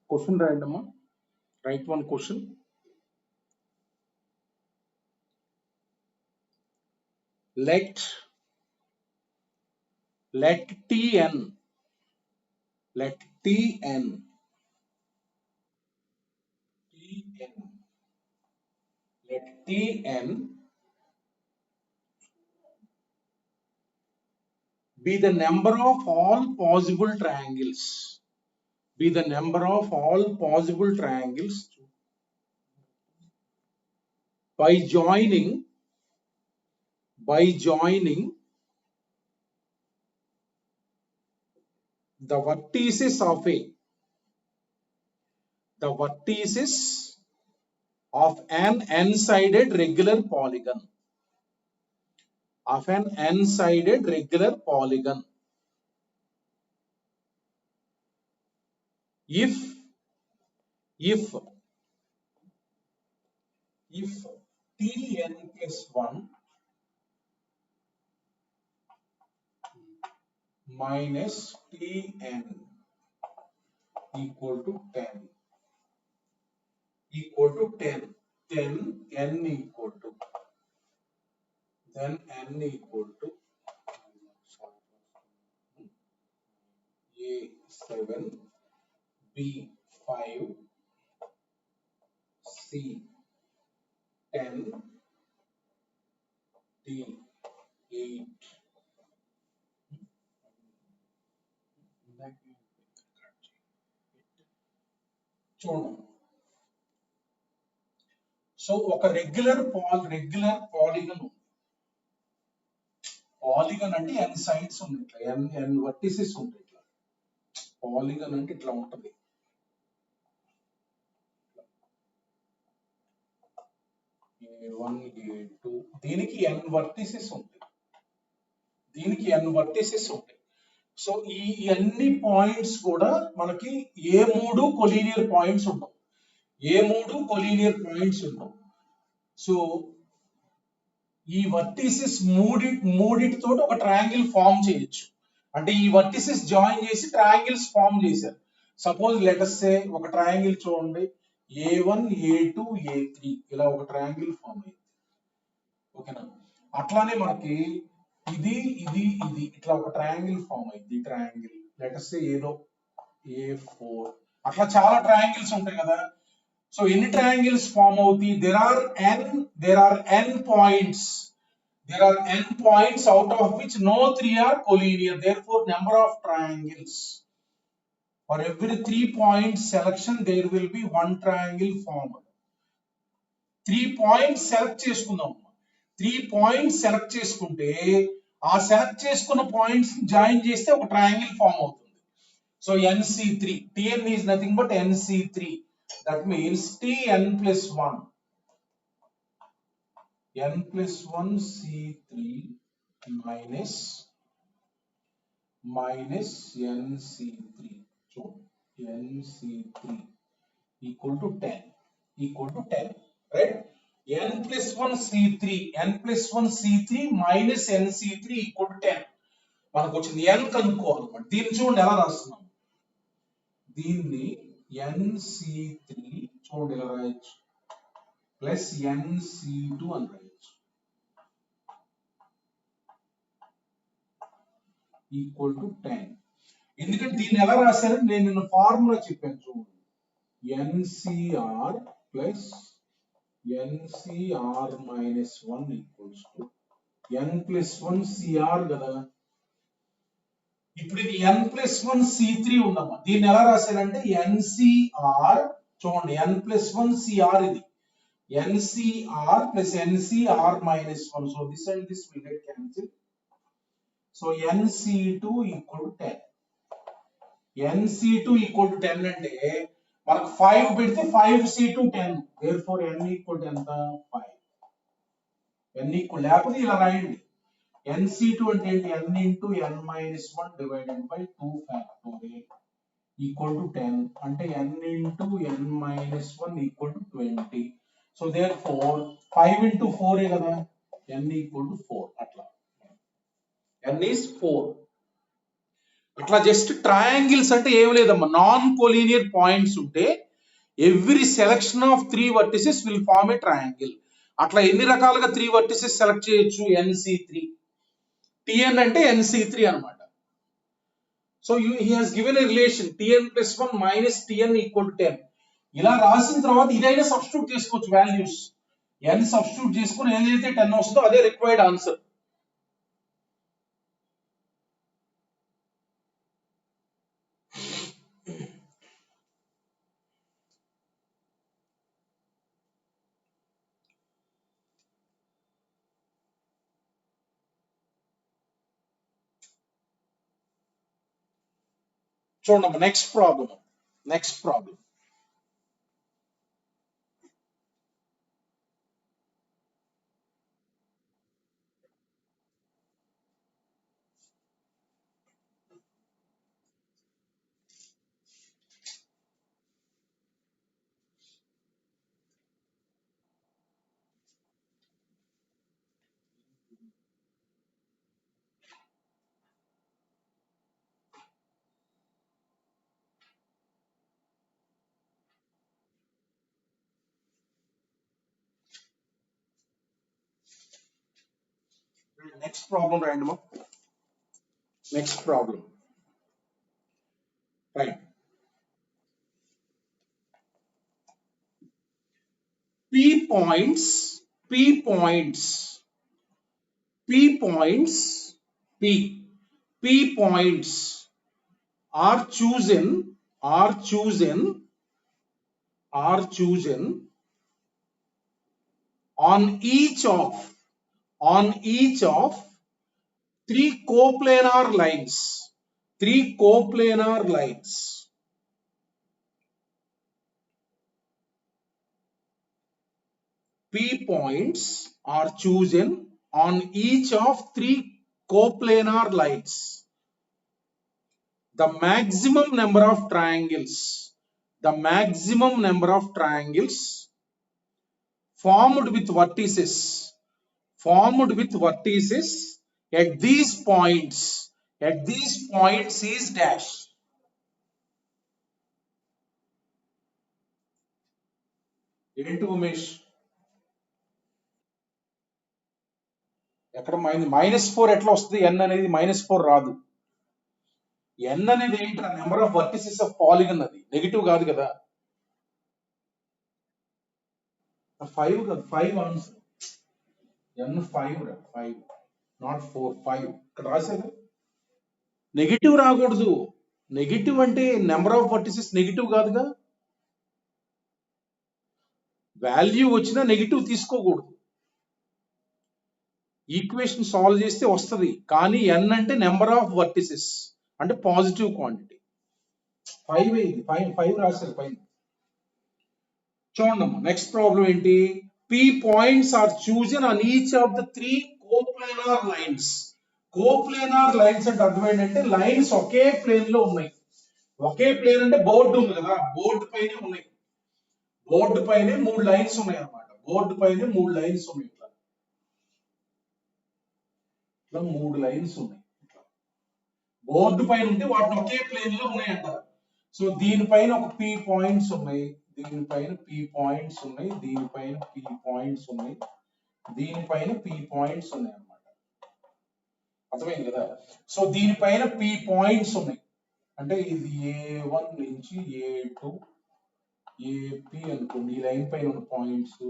Question random. Write one question. Let Tn let Tn let Tn be the number of all possible triangles. Be the number of all possible triangles by joining the vertices of an n-sided regular polygon. If Tn plus 1 minus Tn equal to 10, then n equal to A7, B5, C10, D8. చూడండి. So ఒక regular polygon అంటే n sides ఉన్నాయి, ఇట్లా n vertices ఉంటాయి. ఇట్లా polygon అంటే ఇట్లా ఉంటది. A1 A2 దీనికి n వర్టిసెస్ ఉంటాయి. సో ఈ అన్ని పాయింట్స్ కూడా మనకి ఏ మూడు కొలీనియర్ పాయింట్స్ ఉండవు. సో ఈ వర్టిసెస్ మూడిటితో ఒక ట్రయాంగిల్ ఫామ్ చేయొచ్చు. అంటే ఈ వర్టిసెస్ జాయిన్ చేసి ట్రయాంగిల్స్ ఫామ్ చేశారు. సపోజ్ లెటస్ సే ఒక ట్రయాంగిల్ చూడండి, A1 A2 A3 ఇలా ఒక ట్రయాంగిల్ ఫామ్ అయింది. ఓకేనా? అట్లానే మనకి ఇది ఇట్లా ఒక ట్రయాంగిల్ ఫామ్ అయింది. ట్రయాంగిల్ లెటస్ సే ఏదో A4 అట్లా చాలా ట్రయాంగిల్స్ ఉంటాయి కదా. సో ఎన్ని ట్రయాంగిల్స్ ఫామ్ అవుతాయి? there are n points out of which no 3 are collinear. Therefore number of triangles for every 3 point selection there will be one triangle formed. 3 points select చేసుకుందాం. 3 points select చేసుకుంటే ఆ select చేసుకున్న points join చేస్తే ఒక triangle form అవుతుంది. So NC3 Tn is nothing but NC3. That means Tn plus 1 C3 minus NC3. So NC3 equal to 10, right? N plus 1 C3 minus NC3 equal to 10. మనకు వచ్చింది n కనుక్కోవాలన్నమాట. దీన్ని చూడండి ఎలా రాస్తున్నాం. దీన్ని NC3 చూడండి ఎలా రాయొచ్చు, ప్లస్ NC2 అని రాయొచ్చు, ఈక్వల్ టు 10. ఎందుకంటే దీన్ని ఎలా రాశారని నేను నిన్న ఫార్ములా చెప్పాను చూడండి. NCR plus NCR minus 1 equals to n plus 1 CR కదా. ఇప్పుడు ఇది n ప్లస్ 1 C3 ఉందమ్మా. దీన్ని ఎలా రాశారంటే NCR చూడండి, n ప్లస్ 1 CR ఇది NCR plus NCR minus 1. So this and this will get cancelled. So NC2 equal to 10. NC2 equal to 10 అంటే మనకు 5 పెడితే 5C2 10. Therefore n equal to ఎంత 5. n equal లేకపోతే ఇలా రాయండి. NC2 అంటే ఏంటి? n into n minus 1 divided by 2 factorial equal to 10. అంటే n into n minus 1 equal to 20. So therefore 5 into 4 ఏ కదా, n equal to 4. అట్లా n is 4. అట్లా జస్ట్ ట్రయాంగిల్స్ అంటే ఏం లేదమ్మా, నాన్ కోలీనియర్ పాయింట్స్ ఉంటే every selection of 3 vertices will form a triangle. అట్లా ఎన్ని రకాలుగా 3 వర్టిసెస్ సెలెక్ట్ చేయొచ్చు? NC3. Tn అంటే NC3 అన్నమాట. So he has given a relation Tn plus 1 minus Tn equal to 10. ఇలా రాసిన తర్వాత ఇదైనా సబ్స్టిట్యూట్ చేసుకోవచ్చు వాల్యూస్. n సబ్స్టిట్యూట్ చేసుకుని ఏదైతే 10 వస్తుందో అదే రిక్వైర్డ్ ఆన్సర్. చూడండి నెక్స్ట్ ప్రాబ్లం. నెక్స్ట్ ప్రాబ్లం రాయండి. Next problem right. P points are chosen on each of 3 coplanar lines. P points are chosen on each of 3 coplanar lines. The maximum number of triangles formed with vertices at these points is dash. ఏంటి ఉమేష్, ఎక్కడ -4 ఎట్లా వస్తుంది? n అనేది -4 రాదు. n అనేది ఏంట్రా? Number of vertices of polygon, అది negative కాదు కదా. 5 కాదు, 5 ఆన్సర్. n 5 రా, 5 నాట్ 4, 5 ఇక్కడ రాశారు. నెగిటివ్ రాకూడదు. నెగిటివ్ అంటే నెంబర్ ఆఫ్ వర్టిసెస్ నెగిటివ్ కాదుగా. వాల్యూ వచ్చినా నెగిటివ్ తీసుకోకూడదు. ఈక్వేషన్ సాల్వ్ చేస్తే వస్తుంది, కానీ n అంటే నెంబర్ ఆఫ్ వర్టిసెస్ అంటే పాజిటివ్ క్వాంటిటీ. 5 రాశారు పైన. చూడండి నెక్స్ట్ ప్రాబ్లం ఏంటి? P points are chosen on each of the 3 coplanar lines. కోప్లేనార్ lines అంటే అర్థం ఏంటంటే లైన్స్ ఒకే ప్లేన్ లో ఉన్నాయి. ఒకే ప్లేన్ అంటే బోర్డు ఉంది కదా, బోర్డు పైనే ఉన్నాయి. బోర్డు పైనే 3 లైన్స్ ఉన్నాయి అన్నమాట. బోర్డు పైనే 3 లైన్స్ ఉన్నాయి. ఇట్లా 3 లైన్స్ ఉన్నాయి. బోర్డు పైన ఉంటే వాటిని ఒకే ప్లేన్ లో ఉన్నాయి అంటారు. సో దీనిపైన ఒక P పాయింట్స్ ఉన్నాయి, దీనిపైన P పాయింట్స్ ఉన్నాయి, దీనిపైన P పాయింట్స్ ఉన్నాయి, దీనిపైన P పాయింట్స్ ఉన్నాయి అన్నమాట. అర్థమైంది కదా? సో దీనిపైన P పాయింట్స్ ఉన్నాయి అంటే ఇది A1 నుంచి A2 AP అనుకోండి. ఈ లైన్ పైన ఉన్న points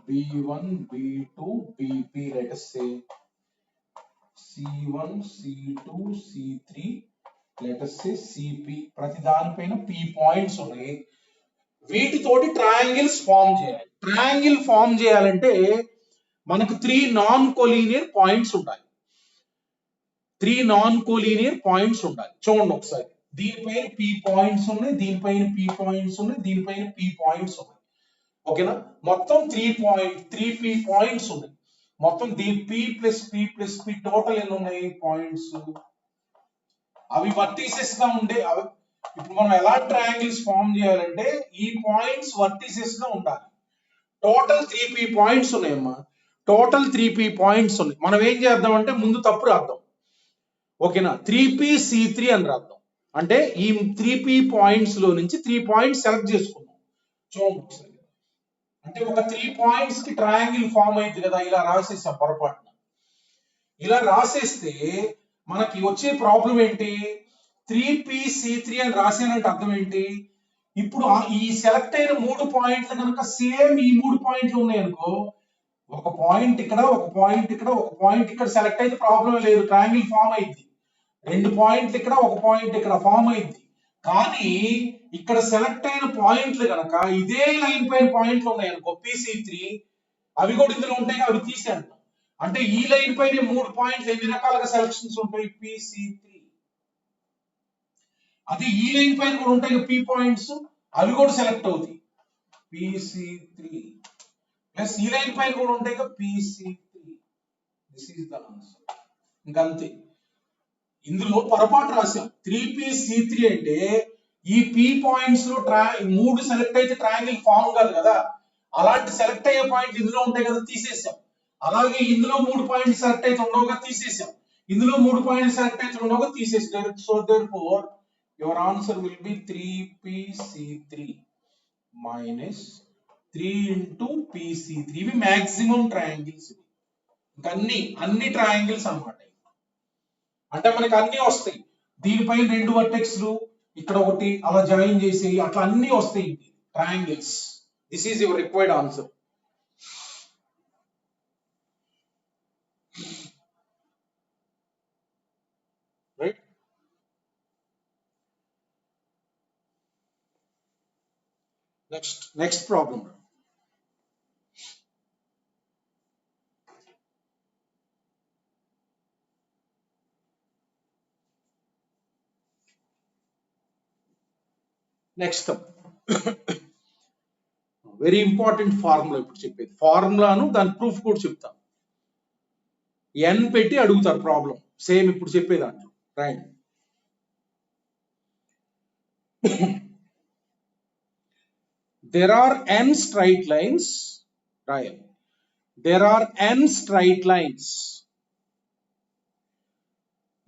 B1 B2 BP, let us say C1 C2 C3, let us say CP. ప్రతి దానిపైన P పాయింట్స్ ఉన్నాయి. వీటితోటి ట్రయాంగిల్స్ ఫామ్ చేయాలి. ట్రయాంగిల్ ఫామ్ చేయాలంటే మనకు 3 నాన్ కోలీనియర్ పాయింట్స్ ఉండాలి. 3 నాన్ కోలీనియర్ పాయింట్స్ ఉండాలి. చూడండి ఒకసారి, దీనిపైన P పాయింట్స్ ఉన్నాయి, దీనిపైన P పాయింట్స్ ఉన్నాయి, దీనిపైన P పాయింట్స్ ఉన్నాయి. ఓకేనా? మొత్తం 3 P పాయింట్స్ ఉన్నాయి. మొత్తం P plus P plus P total ఎన్ని ఉన్నాయి పాయింట్స్? అవి వర్టిసెస్ గా ఉండే. ఇప్పుడు మనం ఎలా ట్రయాంగిల్స్ ఫామ్ చేయాలంటే ఈ పాయింట్స్ వర్టిసెస్ గా ఉండాలి. టోటల్ 3 P పాయింట్స్ ఉన్నాయమ్మా. టోటల్ 3 P పాయింట్స్ ఉన్నాయి. మనం ఏం చేద్దాం అంటే ముందు తప్పు రాద్దాం. ఓకేనా 3p(c3) అని రాద్దాం. అంటే ఈ 3p పాయింట్స్ లో నుంచి 3 పాయింట్స్ సెలెక్ట్ చేసుకుందాం. చూడండి ఒకసారి. అంటే ఒక 3 పాయింట్స్ కి ట్రయాంగిల్ ఫామ్ అయింది కదా, ఇలా రాసేసాం పొరపాటున. ఇలా రాసేస్తే మనకి వచ్చే ప్రాబ్లం ఏంటి, 3p(c3) అని రాసానంటే అర్థం ఏంటి, ఇప్పుడు ఈ సెలెక్ట్ అయిన 3 పాయింట్లు కనుక సేమ్ ఈ 3 పాయింట్లు ఉన్నాయనుకో, ఒక పాయింట్ ఇక్కడ, ఒక పాయింట్ ఇక్కడ, ఒక పాయింట్ ఇక్కడ సెలెక్ట్ అయితే ప్రాబ్లం లేదు, ట్రయాంగిల్ ఫామ్ అయింది. 2 పాయింట్లు ఇక్కడ, ఒక పాయింట్ ఇక్కడ ఫామ్ అయింది. కానీ ఇక్కడ సెలెక్ట్ అయిన పాయింట్లు కనుక ఇదే లైన్ పైన పాయింట్లు ఉన్నాయనుకో PC3, అవి కూడా ఇందులో ఉంటాయి, అవి తీసేయండి. అంటే ఈ లైన్ పైన 3 పాయింట్లు ఎన్ని రకాలుగా సెలక్షన్స్ ఉంటాయి, PC3. అదే ఈ లైన్ పైన కూడా ఉంటాయి P పాయింట్స్, అవి కూడా సెలెక్ట్ అవుతాయి, PC3 ప్లస్ ఈ లైన్ పైన కూడా ఉంటాయి PC3. This is the answer. ఇంకంతే. ఇందులో పొరపాటు రాసాం, 3p(c3) అంటే ఈ P పాయింట్స్ లో 3 సెలెక్ట్ అయితే ట్రయాంగిల్ ఫామ్ కాదు కదా, అలాంటి సెలెక్ట్ అయ్యే పాయింట్ ఇందులో ఉంటాయి కదా, తీసేసాం. అలాగే ఇందులో 3 పాయింట్స్ సెలెక్ట్ అయితే ఉండవుగా, తీసేసాం. ఇందులో 3 పాయింట్స్ సెలెక్ట్ అయితే ఉండవుగా, తీసేసాం. So therefore your answer will be 3p(c3) minus 3 into PC3. ఇవి మాక్సిమం ట్రయాంగిల్స్. ఇంకా అన్ని ట్రయాంగిల్స్ అన్నమాట. అంటే మనకి అన్ని వస్తాయి, దీనిపై 2 వర్టెక్స్లు, ఇక్కడ ఒకటి అలా జాయిన్ చేసి అట్లా అన్ని వస్తాయి triangles. This is your required answer. Right. Next problem. Next very important formula ఇప్పుడు చెప్పేది. ఫార్ములాను దాని ప్రూఫ్ కూడా చెప్తాను. n పెట్టి అడుగుతారు ప్రాబ్లం, సేమ్ ఇప్పుడు చెప్పేదాంట్లో. Right. There are n straight lines. Right. There are n straight lines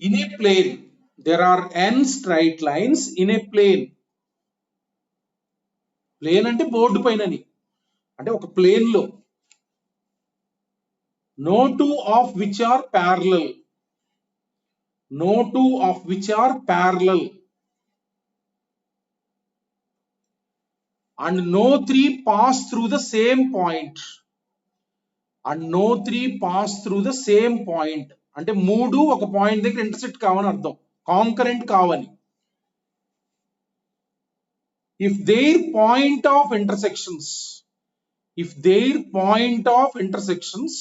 in a plane. There are n straight lines in a plane. Plane అంటే బోర్డు పైనని, అంటే ఒక ప్లేన్ లో. No two of which are parallel. No two of which are parallel. And no three pass through the same point. And no three pass through the same point. అంటే 3 ఒక point దగ్గర intersect కావని అర్థం, concurrent కావని. If their point of intersections, if their point of intersections,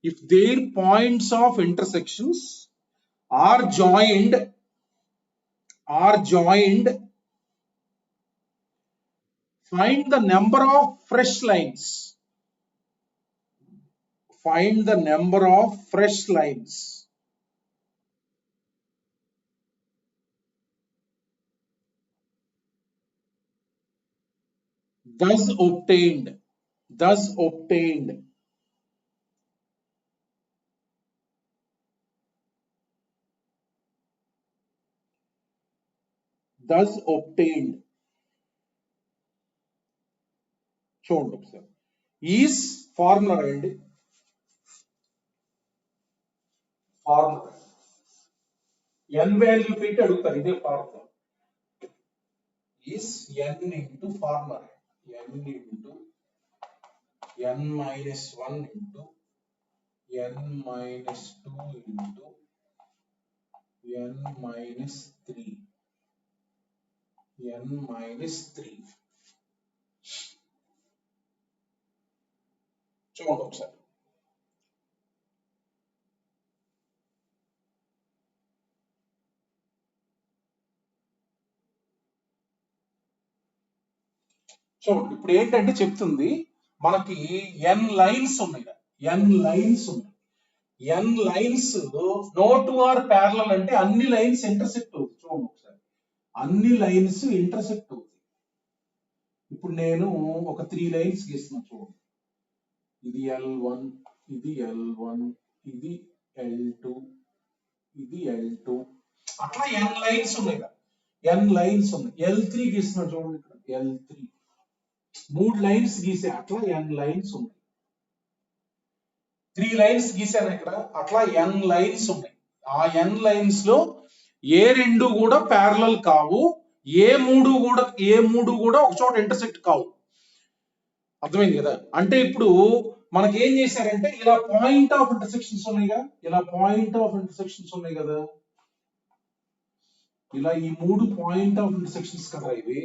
if their points of intersections are joined, find the number of fresh lines. Find the number of fresh lines. Thus obtained. Thus obtained. Thus obtained. చూడండి ఒకసారి. Is formula రాయండి. Formula n value పెట్టి అడుగుతారు, ఇదే formula. Is n into formula, n into n minus 1 into n minus 2 into n minus 3. n minus 3. చూడండి ఒకసారి. చూడండి ఇప్పుడు ఏంటంటే చెప్తుంది, మనకి n లైన్స్ ఉన్నాయి, n లైన్స్ ఉన్నాయి. n lines no two are parallel అంటే అన్ని లైన్స్ ఇంటర్సెక్ట్ అవుతాయి. చూడండి ఒకసారి, అన్ని లైన్స్ ఇంటర్సెక్ట్ అవుతాయి. ఇప్పుడు నేను ఒక 3 లైన్స్ గీస్తున్నాను. చూడండి, ఇది L1, ఇది L1, ఇది L2, ఇది L2 అట్లా n లైన్స్ ఉన్నాయి కదా, n లైన్స్ ఉన్నాయి. L3 గీస్తున్నా చూడండి ఇక్కడ, L3 3 లైన్స్ గీసే, అట్లా n లైన్స్ ఉన్నాయి. 3 లైన్స్ గీసాను ఇక్కడ, అట్లా n లైన్స్ ఉన్నాయి. ఆ n లైన్స్ లో ఏ రెండు కూడా ప్యారలల్ కావు, ఏ మూడు కూడా ఒక చోట ఇంటర్సెక్ట్ కావు. అర్థమైంది కదా? అంటే ఇప్పుడు మనకి ఏం చేశారంటే ఇలా పాయింట్ ఆఫ్ ఇంటర్సెక్షన్స్ ఉన్నాయిగా, ఇలా పాయింట్ ఆఫ్ ఇంటర్సెక్షన్స్ ఉన్నాయి కదా, ఇలా ఈ 3 పాయింట్ ఆఫ్ ఇంటర్సెక్షన్స్ కదా ఇవి.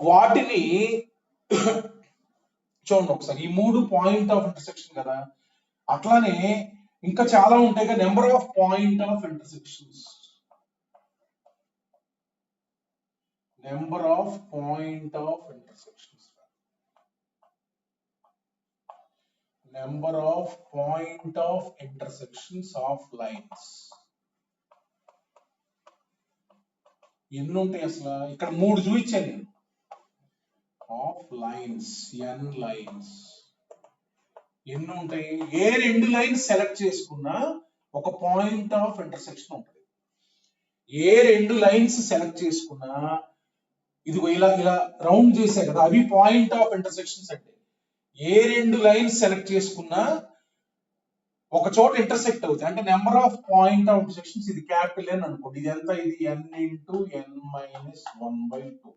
వాటిని చూడండి ఒకసారి, ఈ 3 పాయింట్ ఆఫ్ ఇంటర్సెక్షన్ కదా, అట్లానే ఇంకా చాలా ఉంటాయి కదా, number of point of intersections, number of point of intersections, number of point of intersections of lines. ఎన్ని ఉంటాయి అసలు? ఇక్కడ 3 చూపించాను నేను. ఆఫ్ లైన్స్, n లైన్స్ ఎన్ని ఉంటాయి? ఏ రెండు లైన్స్ సెలెక్ట్ చేసుకున్నా ఒక పాయింట్ ఆఫ్ ఇంటర్సెక్షన్ ఉంటుంది. ఏ రెండు లైన్స్ సెలెక్ట్ చేసుకున్నా, ఇదిగో ఇలా ఇలా రౌండ్ చేసే కదా, అవి పాయింట్ ఆఫ్ ఇంటర్సెక్షన్స్ అంటే. ఏ రెండు లైన్స్ సెలెక్ట్ చేసుకున్నా ఒక చోట ఇంటర్సెక్ట్ అవుతాయి అంటే number of point of intersections. ఇది క్యాపిటల్ N అనుకోండి, ఇది ఎంత? ఇది n into n minus 1/2,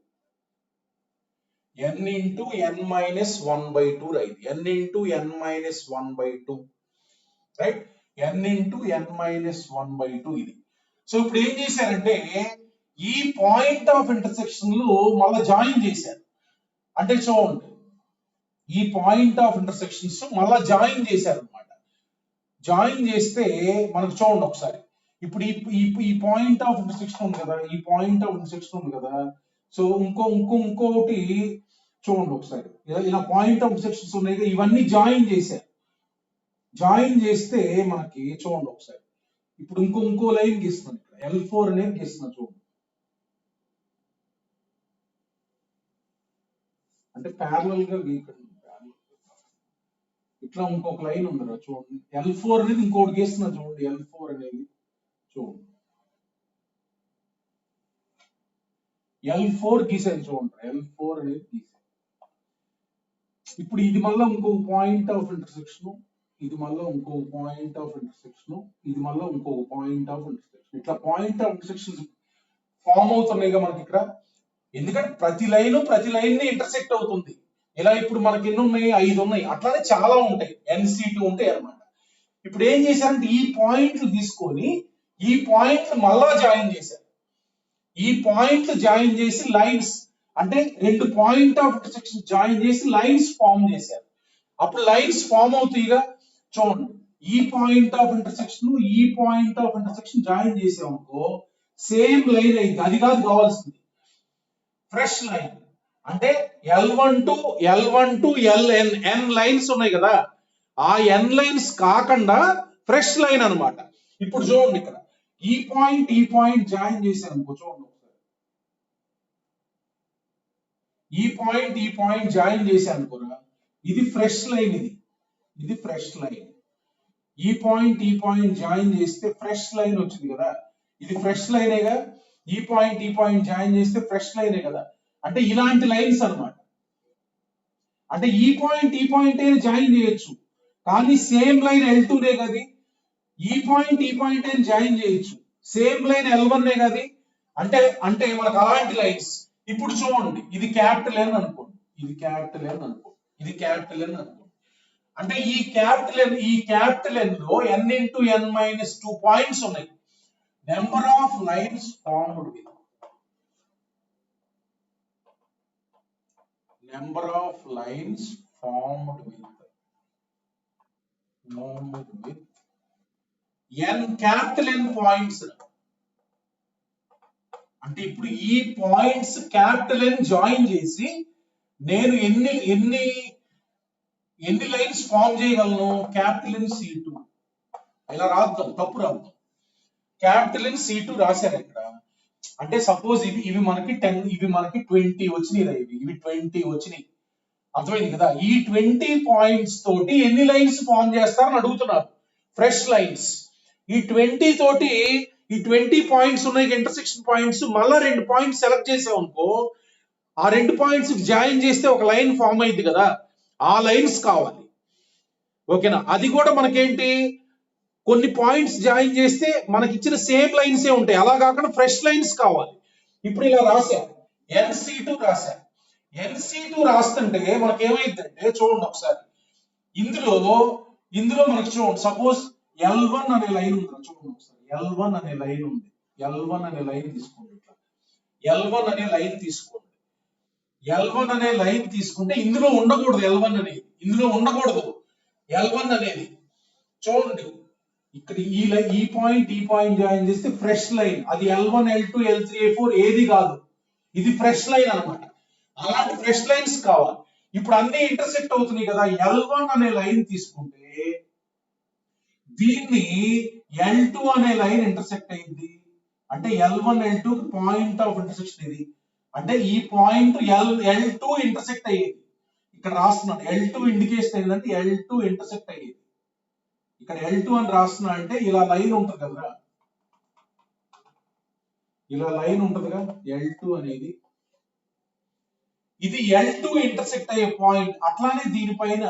n into n minus 1/2 right, n into n minus 1/2 right, n into n minus 1/2 ఇది. సో ఇప్పుడు ఏం చేశారంటే ఈ పాయింట్ ఆఫ్ ఇంటర్సెక్షన్ లో మళ్ళీ జాయిన్ చేశారు. అంటే చూడండి, ఈ పాయింట్ ఆఫ్ ఇంటర్సెక్షన్స్ మళ్ళీ జాయిన్ చేశారు అనమాట. జాయిన్ చేస్తే మనకు చూడండి ఒకసారి, ఇప్పుడు ఈ పాయింట్ ఆఫ్ ఇంటర్సెక్షన్ ఉంది కదా, ఈ పాయింట్ ఆఫ్ ఇంటర్సెక్షన్ ఉంది కదా. సో ఇంకోటి చూడండి ఒకసారి, ఇలా పాయింట్ ఆఫ్ ఇంటర్సెక్షన్స్ ఉన్నాయి, ఇవన్నీ జాయిన్ చేశారు. జాయిన్ చేస్తే మనకి చూడండి ఒకసారి, ఇప్పుడు ఇంకో లైన్ గీస్తున్నాను ఇక్కడ, L4 అనేది గీస్తున్నా చూడండి. అంటే ప్యారలల్ గా గీకండి, ఇట్లా ఇంకొక లైన్ ఉంది కదా చూడండి, L4 అనేది ఇంకోటి గీస్తున్నా చూడండి, L4 అనేది చూడండి, L4 గీసాను చూడండి, L4 అనేది గీసాను. ఇప్పుడు ఇది మళ్ళీ ఇంకొక పాయింట్ ఆఫ్ ఇంటర్సెక్షన్, ఇది మళ్ళీ ఇంకొక పాయింట్ ఆఫ్ ఇంటర్సెక్షన్, ఇది మళ్ళీ ఇంకొక పాయింట్ ఆఫ్ ఇంటర్సెక్షన్. ఇట్లా పాయింట్ ఆఫ్ ఇంటర్సెక్షన్స్ ఫామ్ అవుతున్నాయిగా మనకి ఇక్కడ. ఎందుకంటే ప్రతి లైన్ ని ఇంటర్సెక్ట్ అవుతుంది. ఇలా ఇప్పుడు మనకి ఎన్ని ఉన్నాయి? 5 ఉన్నాయి. అట్లానే చాలా ఉంటాయి, NC2 ఉంటాయి అన్నమాట. ఇప్పుడు ఏం చేశారంటే ఈ పాయింట్లు తీసుకొని ఈ పాయింట్లు మళ్ళా జాయిన్ చేశారు. ఈ పాయింట్లు జాయిన్ చేసి లైన్స్, అంటే రెండు పాయింట్ ఆఫ్ ఇంటర్సెక్షన్ జాయిన్ చేసి లైన్స్ ఫామ్ చేశారు. అప్పుడు లైన్స్ ఫామ్ అవుతాయిగా. చూడండి, ఈ పాయింట్ ఆఫ్ ఇంటర్సెక్షన్ ఈ పాయింట్ ఆఫ్ ఇంటర్సెక్షన్ జాయిన్ చేసామనుకో సేమ్ లైన్ అయింది. అది కాదు కావాల్సింది, ఫ్రెష్ లైన్. అంటే L1 to LN n lines ఉన్నాయి కదా, ఆ n లైన్స్ కాకుండా ఫ్రెష్ లైన్ అన్నమాట. ఇప్పుడు చూడండి ఇక్కడ, ఈ పాయింట్ జాయిన్ చేశాను అనుకో, చూడండి ఒకసారి, ఈ పాయింట్ జాయిన్ చేశాను అనుకోరా, ఇది ఫ్రెష్ లైన్, ఇది ఫ్రెష్ లైన్. ఈ పాయింట్ జాయిన్ చేస్తే ఫ్రెష్ లైన్ వచ్చింది కదా, ఇది ఫ్రెష్ లైనేగా. ఈ పాయింట్ జాయిన్ చేస్తే ఫ్రెష్ లైనే కదా. అంటే ఇలాంటి లైన్స్ అన్నమాట. అంటే ఈ పాయింట్ అయినా జాయిన్ చేయొచ్చు, కానీ సేమ్ లైన్ L2నే కదా. ఈ పాయింట్ అయినా జాయిన్ చేయొచ్చు, సేమ్ లైన్ L1 కదా. అంటే మనకు అలాంటి లైన్స్. ఇప్పుడు చూడండి, ఇది క్యాపిటల్ N అనుకోండి, ఇది క్యాపిటల్ N అనుకోండి, ఇది క్యాపిటల్ N అనుకోండి. అంటే ఈ క్యాపిటల్ N లో n into n minus 2 points ఉన్నాయి. Number of lines formed with, number of lines formed with n capital N points. అంటే ఇప్పుడు ఈ పాయింట్స్ క్యాపిటల్ N జాయిన్ చేసి నేను ఎన్ని లైన్స్ ఫామ్ చేయగలను? క్యాపిటల్ N C2 ఇలా రాద్దాం, తప్పు రాద్దాం. క్యాపిటల్ N C2 రాశారు ఇక్కడ. అంటే సపోజ్ ఇవి మనకి 10, ఇవి మనకి 20 వచ్చినాయి, ఇవి 20 వచ్చినాయి. అర్థమైంది కదా? ఈ 20 పాయింట్స్ తోటి ఎన్ని లైన్స్ ఫామ్ చేస్తారని అడుగుతున్నారు, ఫ్రెష్ లైన్స్. ఈ 20 తోటి ఈ 20 పాయింట్స్ ఉన్నాయి ఇంటర్సెక్షన్ పాయింట్స్, మళ్ళా 2 పాయింట్స్ సెలెక్ట్ చేసావు అనుకో, ఆ 2 పాయింట్స్ జాయిన్ చేస్తే ఒక లైన్ ఫామ్ అయింది కదా, ఆ లైన్స్ కావాలి. ఓకేనా? అది కూడా మనకేంటి, కొన్ని పాయింట్స్ జాయిన్ చేస్తే మనకి ఇచ్చిన సేమ్ లైన్సే ఉంటాయి, అలా కాకుండా ఫ్రెష్ లైన్స్ కావాలి. ఇప్పుడు ఇలా రాశా, NC2 రాశా. NC2 రాస్తుంటే మనకి ఏమైందంటే చూడండి ఒకసారి, ఇందులో మనకి చూడండి, సపోజ్ L1 అనే లైన్ ఉంది, చూడండి ఒకసారి, L1 అనే లైన్ ఉంది. L1 అనే లైన్ తీసుకోండి, ఇట్లా L1 అనే లైన్ తీసుకోండి. L1 అనే లైన్ తీసుకుంటే ఇందులో ఉండకూడదు, L1 అనేది ఇందులో ఉండకూడదు. L1 అనేది చూడండి, ఇక్కడ ఈ పాయింట్ జాయిన్ చేస్తే ఫ్రెష్ లైన్, అది L1 L2 L3 L4 ఏది కాదు, ఇది ఫ్రెష్ లైన్ అన్నమాట. అలాంటి ఫ్రెష్ లైన్స్ కావాలి. ఇప్పుడు అన్ని ఇంటర్సెక్ట్ అవుతున్నాయి కదా, L1 అనే లైన్ తీసుకుంటే దీన్ని L2 అనే లైన్ ఇంటర్సెక్ట్ అయింది, అంటే L1 L2 point of intersection ఇది, అంటే ఈ పాయింట్ L2 ఇంటర్సెక్ట్ అయ్యేది. ఇక్కడ రాస్తున్నాను L2 ఇండికేషన్ ఏంటంటే L2 ఇంటర్సెక్ట్ అయ్యేది. ఇక్కడ L2 అని రాస్తున్నా అంటే ఇలా లైన్ ఉంటుంది కదా, ఇలా లైన్ ఉంటుందిగా L2 అనేది, ఇది L2 ఇంటర్సెక్ట్ అయ్యే పాయింట్. అట్లానే దీనిపైన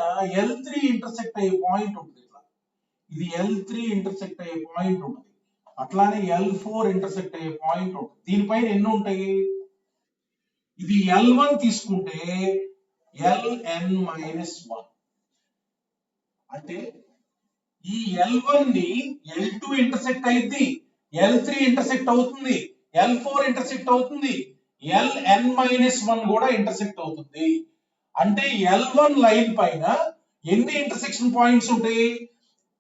L3 ఇంటర్సెక్ట్ అయ్యే పాయింట్ ఉంటుంది, ఇట్లా ఇది L3 ఇంటర్సెక్ట్ అయ్యే పాయింట్ ఉంటుంది. అట్లానే L4 ఇంటర్సెక్ట్ అయ్యే పాయింట్ ఉంటుంది. దీనిపైన ఎన్ని ఉంటాయి, ఇది L1 తీసుకుంటే Ln-1, అంటే ఈ L1 ని L2 ఇంటర్సెక్ట్ అయింది, L3 ఇంటర్సెక్ట్ అవుతుంది, L4 ఇంటర్సెక్ట్ అవుతుంది, Ln-1 కూడా ఇంటర్సెక్ట్ అవుతుంది. అంటే L1 లైన్ పైన ఎన్ని ఇంటర్సెక్షన్ పాయింట్స్ ఉంటాయి,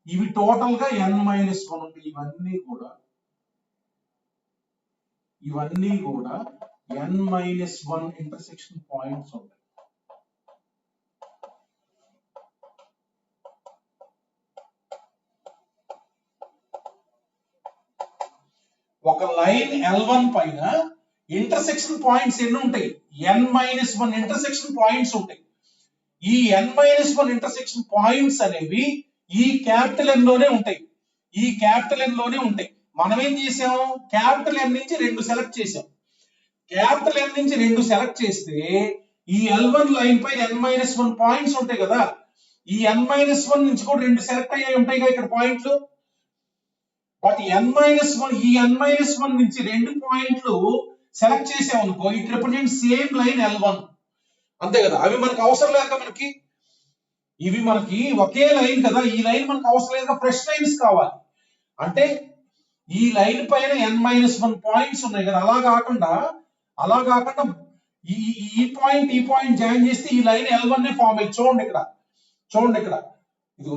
ఇవి టోటల్ గా N-1 ఉంటాయి. ఇవన్నీ కూడా N-1 ఇంటర్సెక్షన్ పాయింట్స్ ఉంటాయి. ఒక లైన్ L1 పైన ఇంటర్సెక్షన్ పాయింట్స్ ఎన్ని ఉంటాయి, N-1 ఇంటర్సెక్షన్ పాయింట్స్ ఉంటాయి. ఈ N-1 ఇంటర్సెక్షన్ పాయింట్స్ అనేవి ఈ క్యాపిటల్ N లోనే ఉంటాయి, ఈ క్యాపిటల్ N లోనే ఉంటాయి. మనం ఏం చేసాం, క్యాపిటల్ N నుంచి 2 సెలెక్ట్ చేసాం. క్యాపిటల్ N నుంచి 2 సెలెక్ట్ చేస్తే ఈ L1 లైన్ పైన N-1 పాయింట్స్ ఉంటాయి కదా, ఈ N-1 నుంచి కూడా 2 సెలెక్ట్ అయ్యాయి ఉంటాయి కదా ఇక్కడ పాయింట్లు. బట్ N-1 ఈ N-1 నుంచి 2 పాయింట్లు సెలెక్ట్ చేసాం అనుకో, it represent same line L1, అంతే కదా. అవి మనకు అవసరం లేదు కదా, ఇవి మనకి ఒకే లైన్ కదా, ఈ లైన్ మనకు అవసరం లేదు, ఫ్రెష్ లైన్స్ కావాలి. అంటే ఈ లైన్ పైన N-1 పాయింట్స్ ఉన్నాయి కదా, అలా కాకుండా ఈ పాయింట్ జాయిన్ చేస్తే ఈ లైన్ L1 నే ఫామ్ అయ్యి, చూడండి ఇక్కడ ఇదిగో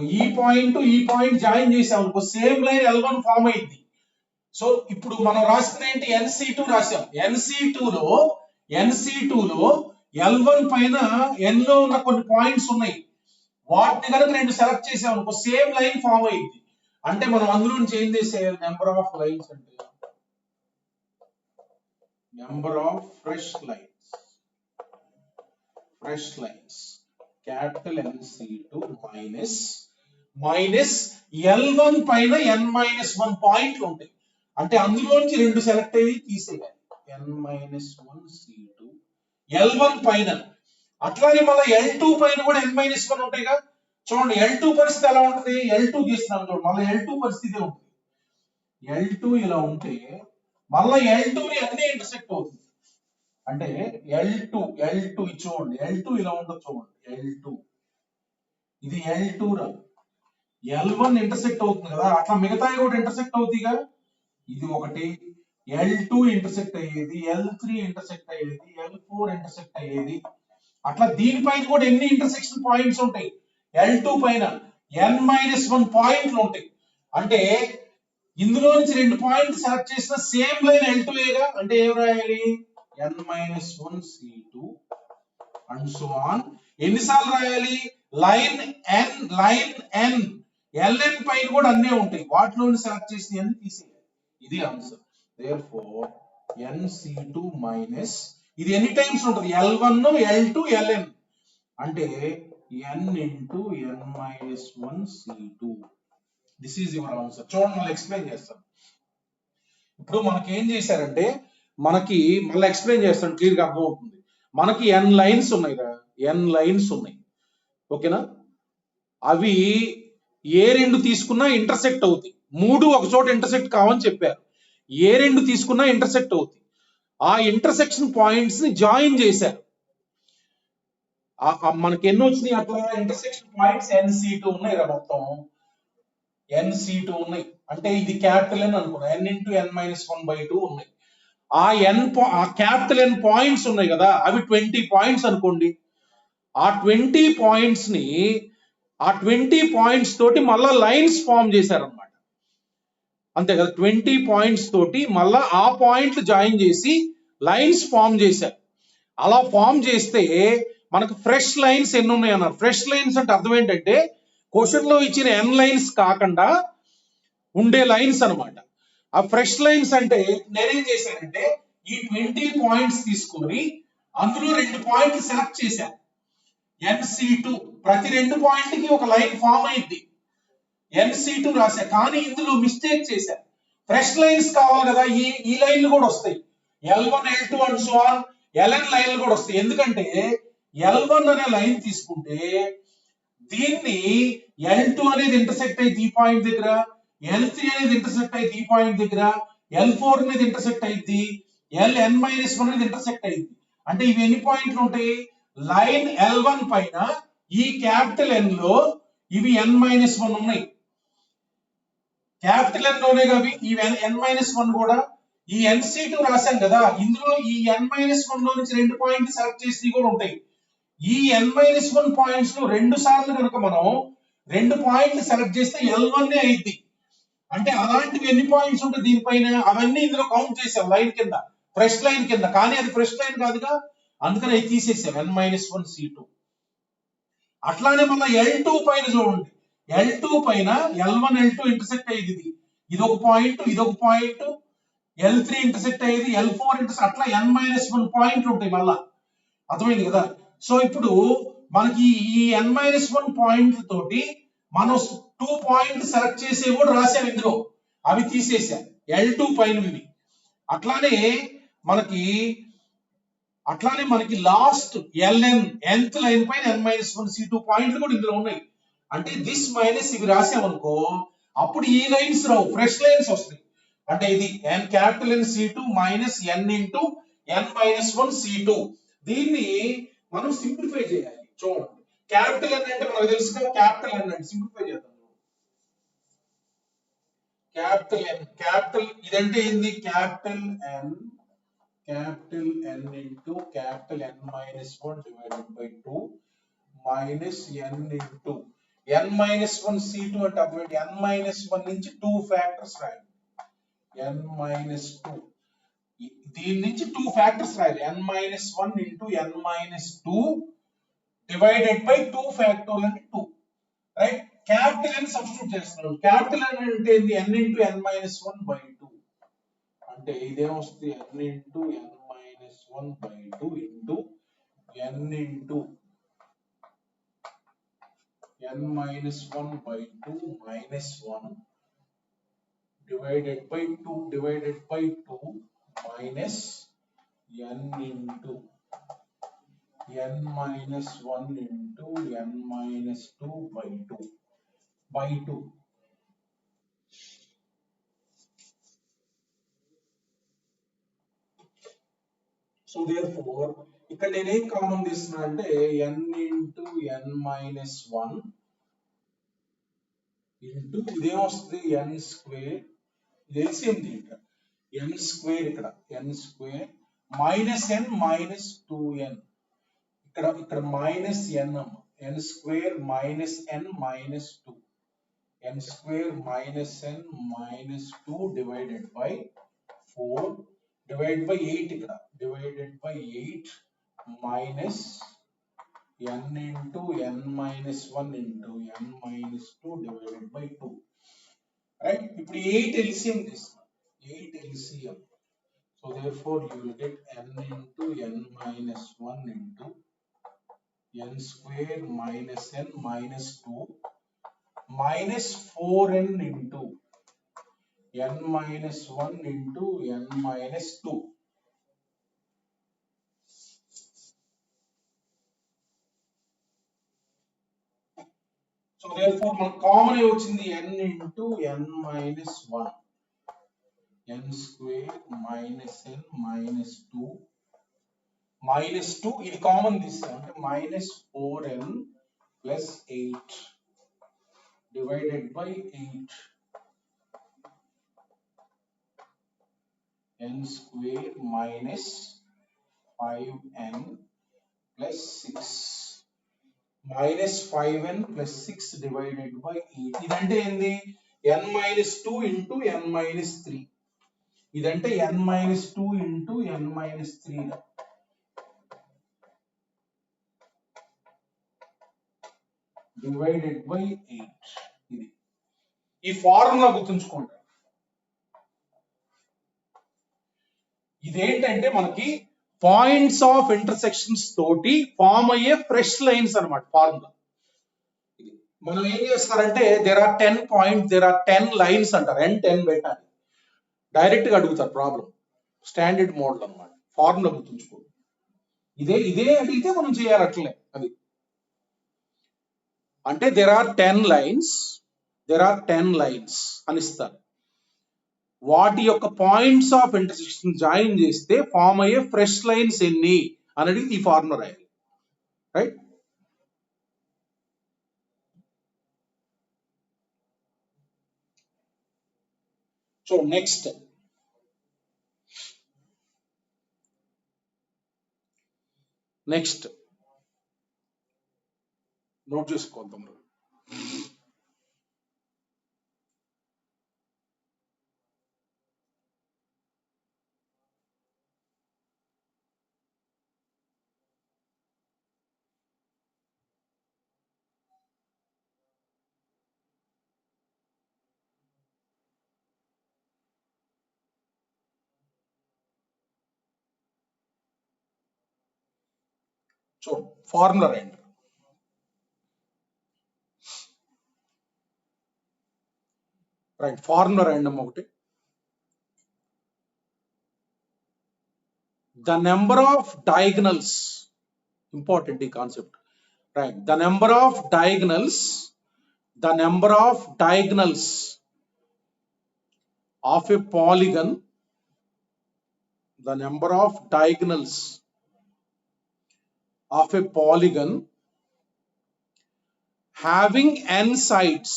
ఈ పాయింట్ జాయిన్ చేసాం అనుకో, సేమ్ లైన్ L1 ఫామ్ అయింది. సో ఇప్పుడు మనం రాసిన ఏంటి, NC2 రాసాం. NC2 లో L1 పైన N లో ఉన్న కొన్ని పాయింట్స్ ఉన్నాయి, వాటిని కనుక 2 సెలెక్ట్ చేసాం అనుకో, సేమ్ లైన్ ఫామ్ అయింది. అంటే మనం అందులో నుంచి ఏం చేసేయాలి, నెంబర్ ఆఫ్ లైన్స్ అంటే number of fresh lines capital NC2 minus L1 పైన N-1 పాయింట్లు ఉంటాయి, అంటే అందులోంచి 2 సెలెక్ట్ అయ్యి తీసేయాలి, N-1 C2 L1 పైన. అట్లానే మళ్ళీ L2 పైన కూడా N-1 ఉంటాయిగా. చూడండి L2 పరిస్థితి ఎలా ఉంటుంది, L2 గీస్తున్నాం చూడండి, మళ్ళీ L2 పరిస్థితి ఉంటుంది. L2 ఇలా ఉంటే మళ్ళీ L2 ని అన్ని ఇంటర్సెక్ట్ అవుతుంది, అంటే L2 చూడండి, L2 ఇలా ఉంటుంది చూడండి, L2 ఇది L2 రా, L1 ఇంటర్సెక్ట్ అవుతుంది కదా, అట్లా మిగతాయి కూడా ఇంటర్సెక్ట్ అవుతాయిగా. ఇది ఒకటి L2 ఇంటర్సెక్ట్ అయ్యేది, L3 ఇంటర్సెక్ట్ అయ్యేది, L4 ఇంటర్సెక్ట్ అయ్యేది. అట్లా దీనిపైన కూడా ఎన్ని ఇంటర్సెక్షన్ పాయింట్స్ ఉంటాయి, L2 పైన N-1 పాయింట్లు ఉంటాయి. అంటే ఇందులో నుంచి 2 పాయింట్లు సెలెక్ట్ చేసిన సేమ్ లైన్ L2 ఏగా, అంటే ఏం రాయాలి, N-1 C2 and so on. ఎన్నిసార్లు రాయాలి, లైన్ N Ln పైన కూడా అన్నీ ఉంటాయి, వాటిలో సెలెక్ట్ చేసి అన్ని తీసేయాలి. ఇది ఆన్సర్. దేర్ఫోర్ NC2 మైనస్ ఇది ఎన్ని టైమ్స్ ఉంటుంది, L1 L2 Ln, అంటే N into N-1 C2. This is your answer. చూడండి మళ్ళీ ఎక్స్ప్లెయిన్ చేస్తాను. ఇప్పుడు మనకి ఏం చేశారంటే మనకి మళ్ళీ ఎక్స్ప్లెయిన్ చేస్తాను, క్లియర్గా అర్థమవుతుంది. మనకి ఎన్ లైన్స్ ఉన్నాయి కదా, ఎన్ లైన్స్ ఉన్నాయి, ఓకేనా? అవి ఏ రెండు తీసుకున్నా ఇంటర్సెక్ట్ అవుతాయి. మూడు ఒక చోట ఇంటర్సెక్ట్ కావని చెప్పారు. ఏ రెండు తీసుకున్నా ఇంటర్సెక్ట్ అవుతాయి. ఆ ఇంటర్సెక్షన్ పాయింట్స్ ని జాయిన్ చేశారు. మనకి ఎన్ని వచ్చినాయి అట్లా ఇంటర్సెక్షన్ పాయింట్స్? NC2 ఉన్నాయి రా, మొత్తం NC2 ఉన్నాయి. అంటే ఇది క్యాపిటల్ N అనుకున్నా, N×N-1/2 ఉన్నాయి. ఆ క్యాపిటల్ N పాయింట్స్ ఉన్నాయి కదా, అవి 20 పాయింట్స్ అనుకోండి. ఆ 20 పాయింట్స్ ని ఆ 20 పాయింట్స్ తోటి మళ్ళా లైన్స్ ఫామ్ చేశారనమాట. అంతే కదా, 20 పాయింట్స్ తోటి మళ్ళా ఆ పాయింట్లు జాయిన్ చేసి లైన్స్ ఫామ్ చేశారు. అలా ఫామ్ చేస్తే మనకు ఫ్రెష్ లైన్స్ ఎన్ని ఉన్నాయి అన్నారు. ఫ్రెష్ లైన్స్ అంటే అర్థం ఏంటంటే క్వశ్చన్ లో ఇచ్చిన ఎన్ లైన్స్ కాకుండా ఉండే లైన్స్ అనమాట. ఆ ఫ్రెష్ లైన్స్ అంటే నేనేం చేశానంటే ఈ 20 పాయింట్స్ తీసుకొని అందులో 2 పాయింట్లు సెలెక్ట్ చేశాను. NC2 ప్రతి 2 పాయింట్కి ఒక లైన్ ఫామ్ అయింది, NC2 రాశా. కానీ ఇందులో మిస్టేక్ చేశాను. ఫ్రెష్ లైన్స్ కావాలి కదా, ఈ లైన్లు కూడా వస్తాయి, L1 L2 and so on LN లైన్లు కూడా వస్తాయి. ఎందుకంటే L1 అనే లైన్ తీసుకుంటే దీన్ని L2 అనేది ఇంటర్సెక్ట్ అయ్యి ఈ పాయింట్ దగ్గర, L3 అనేది ఇంటర్సెక్ట్ అయ్యి ఈ పాయింట్ దగ్గర, L4 అనేది ఇంటర్సెక్ట్ అయ్యింది, LN-1 అనేది ఇంటర్సెక్ట్ అయ్యింది. అంటే ఇవి ఎన్ని పాయింట్లు ఉంటాయి? లైన్ L1 పైన ఈ క్యాపిటల్ N లో ఇవి N-1 ఉన్నాయి. క్యాపిటల్ N లోనే అవి ఈ N-1 కూడా. ఈ NC2 రాశాం కదా, ఇందులో ఈ N-1 లో నుంచి 2 పాయింట్లు సెలెక్ట్ చేసి కూడా ఉంటాయి. ఈ N-1 పాయింట్స్ లో 2 సార్లు కనుక మనం 2 పాయింట్లు సెలెక్ట్ చేస్తే L1 అయింది. అంటే అలాంటివి ఎన్ని పాయింట్స్ ఉంటాయి దీనిపైన, అవన్నీ ఇందులో కౌంట్ చేసాం లైన్ కింద, ఫ్రెష్ లైన్ కింద. కానీ అది ఫ్రెష్ లైన్ కాదుగా, అందుకని అది తీసేసాం N-1 C2. అట్లానే మళ్ళీ L2 పైన చూడండి, L2 పైన L1 L2 ఇంటర్సెక్ట్ అయ్యింది, ఇది ఒక పాయింట్, ఇది ఒక పాయింట్, L3 ఇంటర్సెక్ట్ అయ్యేది, L4 ఇంటర్సెక్ట్, అట్లా N-1 పాయింట్లు ఉంటాయి మళ్ళా. అర్థమైంది కదా? సో ఇప్పుడు మనకి ఈ N-1 పాయింట్ తోటి మనం 2 పాయింట్ సెలెక్ట్ చేసే కూడా రాసాం ఇందులో, అవి తీసేసాం L2 పైనవి. అట్లానే మనకి లాస్ట్ LN nth లైన్ పైన N-1 C2 పాయింట్లు కూడా ఇందులో ఉన్నాయి. అంటే దిస్ మైనస్ ఇవి రాసామనుకో, అప్పుడు ఈ లైన్స్ రావు, ఫ్రెష్ లైన్స్ వస్తాయి. అంటే ఇది capital N C2 minus N×N-1 C2. దీన్ని మనం సింప్లిఫై చేయాలి. చూడండి, క్యాపిటల్ N అంటే మనకు తెలుసు కదా, క్యాపిటల్ N అంటే సింప్లిఫై చేద్దాం. క్యాపిటల్ N, క్యాపిటల్ ఇదంటే ఏంది, capital N into capital N-1 divided by 2 minus N into N-1 C2 అంటే అర్థం ఏంటి? N-1 నుంచి 2 ఫ్యాక్టర్స్ రాయాలి, N-2. దీని నుంచి 2 ఫ్యాక్టర్స్ రాయాలి, N-1 into N-2 divided by 2 factorial అంటే 2, రైట్? క్యాపిటల్ N సబ్స్టిట్యూట్ చేస్తున్నాం. క్యాపిటల్ N అంటే ఏంది? N×N-1/2. అంటే ఇదేమొస్తుంది, N×N-1/2 into N×N-1/2 minus 1 divided by 2 minus N into N-1 into N-2/2. So therefore ఇక్కడ నేనేం కామన్ తీస్తున్నా అంటే N×N-1 ఇంటూ ఇదేమొస్తుంది, N², ఇది LCM ఇక్కడ N² ఇక్కడ N² minus N minus 2N, ఇక్కడ minus N, N² minus N minus 2, N² minus N minus 2 divided by 4 divide by 8, ఇక్కడ divided by 8 minus N into N-1 into N-2 divided by 2, right? ఇప్పుడు 8 LCM తీస్తాం, 8 LCM. So therefore you will get N into N-1 into N² minus N minus 2 minus 4n into n minus 1 into n minus 2. So therefore మన common వచ్చింది n into n minus 1, n square minus n minus 2 minus 2 ఇది common తీస్తాం అంటే minus 4n plus 8 divided by 8 n square minus 5n plus 6 minus 5n plus 6 divided by 8 ఇదంటే ఏంది n minus 2 into n minus 3 ఇదంటే n minus 2 into n minus 3 divided by 8 ఇది ఈ formula గుర్తుంచుకోండి ఇదేంటంటే మనకి పాయింట్స్ ఆఫ్ ఇంటర్సెక్షన్స్ తోటి form అయ్యే ఫ్రెష్ లైన్స్ అన్నమాట ఫార్ములా ఇది మనం ఏం చేస్తారంటే there are 10 points there are 10 lines అంటారు n 10 పెట్టాలి డైరెక్ట్ గా అడుగుతారు ప్రాబ్లం స్టాండర్డ్ మోడల్ అన్నమాట ఫార్ములా గుర్తుంచుకోండి ఇదే అడిగితే మనం చేయాలి అట్లనే అది అంటే దేర్ ఆర్ 10 లైన్స్ అని ఇస్తారు వాటి యొక్క పాయింట్స్ ఆఫ్ ఇంటర్సెక్షన్ జాయిన్ చేస్తే ఫామ్ అయ్యే ఫ్రెష్ లైన్స్ ఎన్ని అనేది ఈ ఫార్ములా రాయాలి రైట్ సో నెక్స్ట్ నోట్ చేసుకోద్దాం సో ఫార్ములా రాయండి రైట్ ఫార్ములా రాయండి ఒకటి the number of diagonals important ఈ concept right the number of diagonals of a polygon the number of diagonals of a polygon having n sides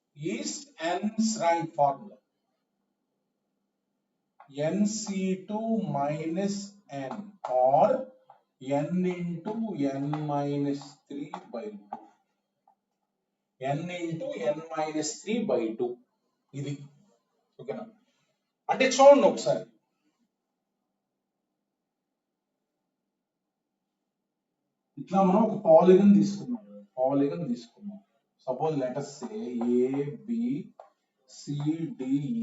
is n's right formula nc2 minus n or n into n minus 3 by 2 n into n minus 3 by 2 ఇది ఓకేనా అంటే చూడండి ఒకసారి ఇట్లా మనం ఒక polygon తీసుకున్నాం suppose let us say a b c d e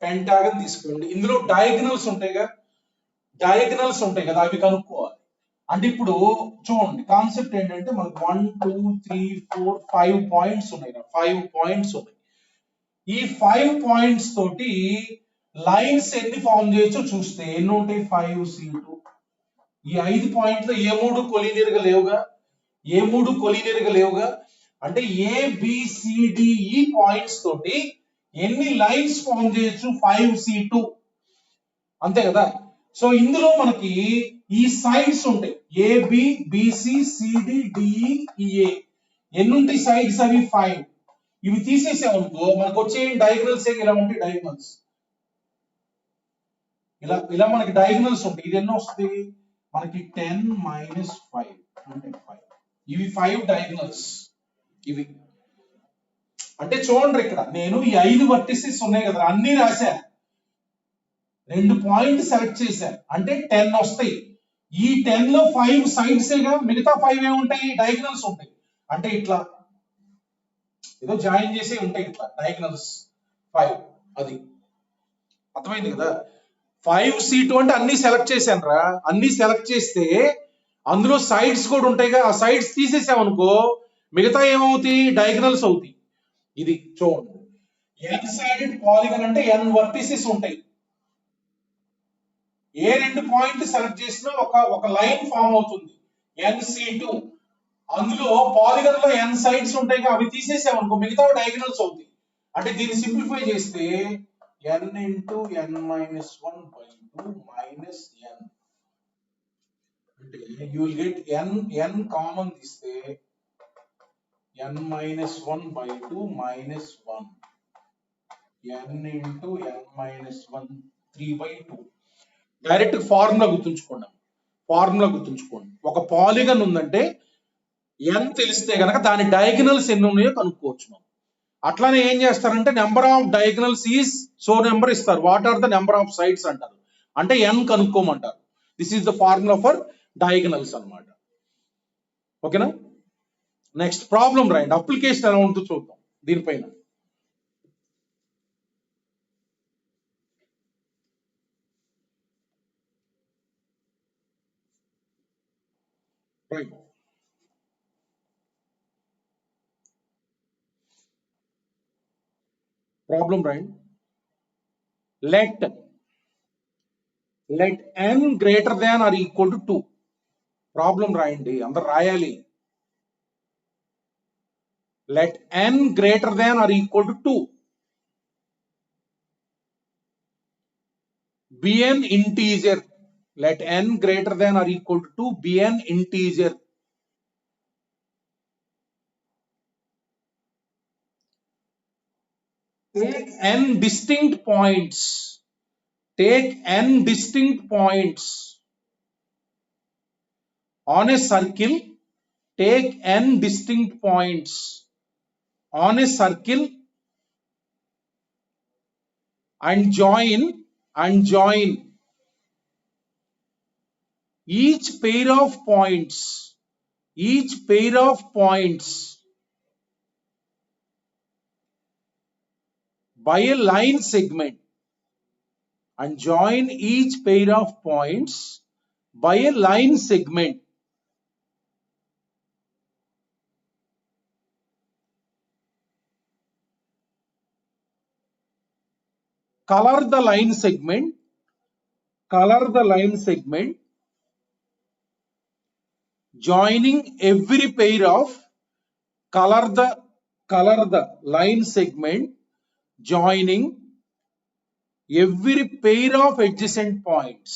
pentagon తీసుకోండి ఇందులో డయాగనల్స్ ఉంటాయి కదా అవి కనుక్కోవాలి అంటే ఇప్పుడు చూడండి కాన్సెప్ట్ ఏంటంటే మనకు 1 2 3 4 5 పాయింట్స్ ఉన్నాయి ఈ 5 పాయింట్స్ తోటి లైన్స్ ఎన్ని ఫామ్ చేయొచ్చో చూస్తే ఎన్ని ఉంటాయి 5 c2 ఈ 5 పాయింట్లు ఏ మూడు కొలీనియర్గా లేవుగా అంటే ఏ బి సి డి ఈ పాయింట్స్ తోటి ఎన్ని లైన్స్ ఫామ్ చేయొచ్చు 5c2 అంతే కదా సో ఇందులో మనకి ఈ సైడ్స్ ఉంటాయి A B BC CD DE EA ఎన్ని ఉంటాయి సైడ్స్ అవి 5 ఇవి తీసేసామనుకో మనకు వచ్చే డయాగనల్స్ ఇలా ఉంటాయి డయాగనల్స్ ఇలా మనకి డయాగనల్స్ ఉంటాయి ఇది ఎన్ని వస్తాయి మనకి 10 minus 5 అంటే 5 ఇవి 5 డయాగనల్స్ ఇవి అంటే చూడండి ఇక్కడ నేను ఈ 5 వర్టిసెస్ ఉన్నాయి కదా అన్ని రాశా 2 పాయింట్ సెలెక్ట్ చేశా అంటే 10 వస్తాయి ఈ 10 లో 5 సైడ్స్ ఏగా మిగతా 5 ఏముంటాయి డయాగనల్స్ ఉంటాయి అంటే ఇట్లా ఏదో జాయిన్ చేసి ఉంటాయి ఇట్లా డయాగ్నల్స్ 5 అది అర్థమైంది కదా. 5C2 అంటే అన్ని సెలెక్ట్ చేశాను రా, అన్ని సెలెక్ట్ చేస్తే అందులో సైడ్స్ కూడా ఉంటాయిగా, ఆ సైడ్స్ తీసేసామనుకో మిగతా ఏమవుతాయి, డయాగ్నల్స్ అవుతాయి. ఇది చూడండి, ఎన్ సైడెడ్ పాలిగన్ అంటే ఎన్ వర్టిసెస్ ఉంటాయి. ఏ రెండు పాయింట్ సెలెక్ట్ చేసినా ఒక లైన్ ఫామ్ అవుతుంది NC2. అందులో పాలిగన్ లో ఎన్ సైడ్స్ ఉంటాయి, అవి తీసేసామనుకో మిగతా డయాగ్నల్స్ అవుతాయి. అంటే దీన్ని సింప్లిఫై చేస్తే n into n minus 1 by 2 minus n అంటే you will get n common తీస్తే n minus 1 by 2 minus 1 n into n minus 1 3 by 2. Direct formula గుర్తుంచుకోండి. ఒక పాలిగన్ ఉందంటే n తెలిస్తే గనక దాని డయాగనల్స్ ఎన్ని ఉన్నాయో కనుక్కోవచ్చు మనం. అట్లానే ఏం చేస్తారంటే number of diagonals is so number ఇస్తారు, what are the number of sides అంటారు, అంటే n కనుక్కోమంటారు. This is the formula for diagonals అన్నమాట. ఓకేనా. నెక్స్ట్ ప్రాబ్లం రాయండి, అప్లికేషన్ ఎలా ఉంటుందో చూద్దాం దీనిపైన. రైట్, ప్రాబ్లం రాయండి. let n greater than or equal to 2. Problem రాయండి, అందరు రాయాలి. let n greater than or equal to 2 be an integer. Let n greater than or equal to 2 be an integer. Take n distinct points. Take n distinct points on a circle. Take n distinct points on a circle and join each pair of points by a line segment, and join each pair of points by a line segment. Color the line segment. Joining every pair of color the line segment, joining every pair of adjacent points.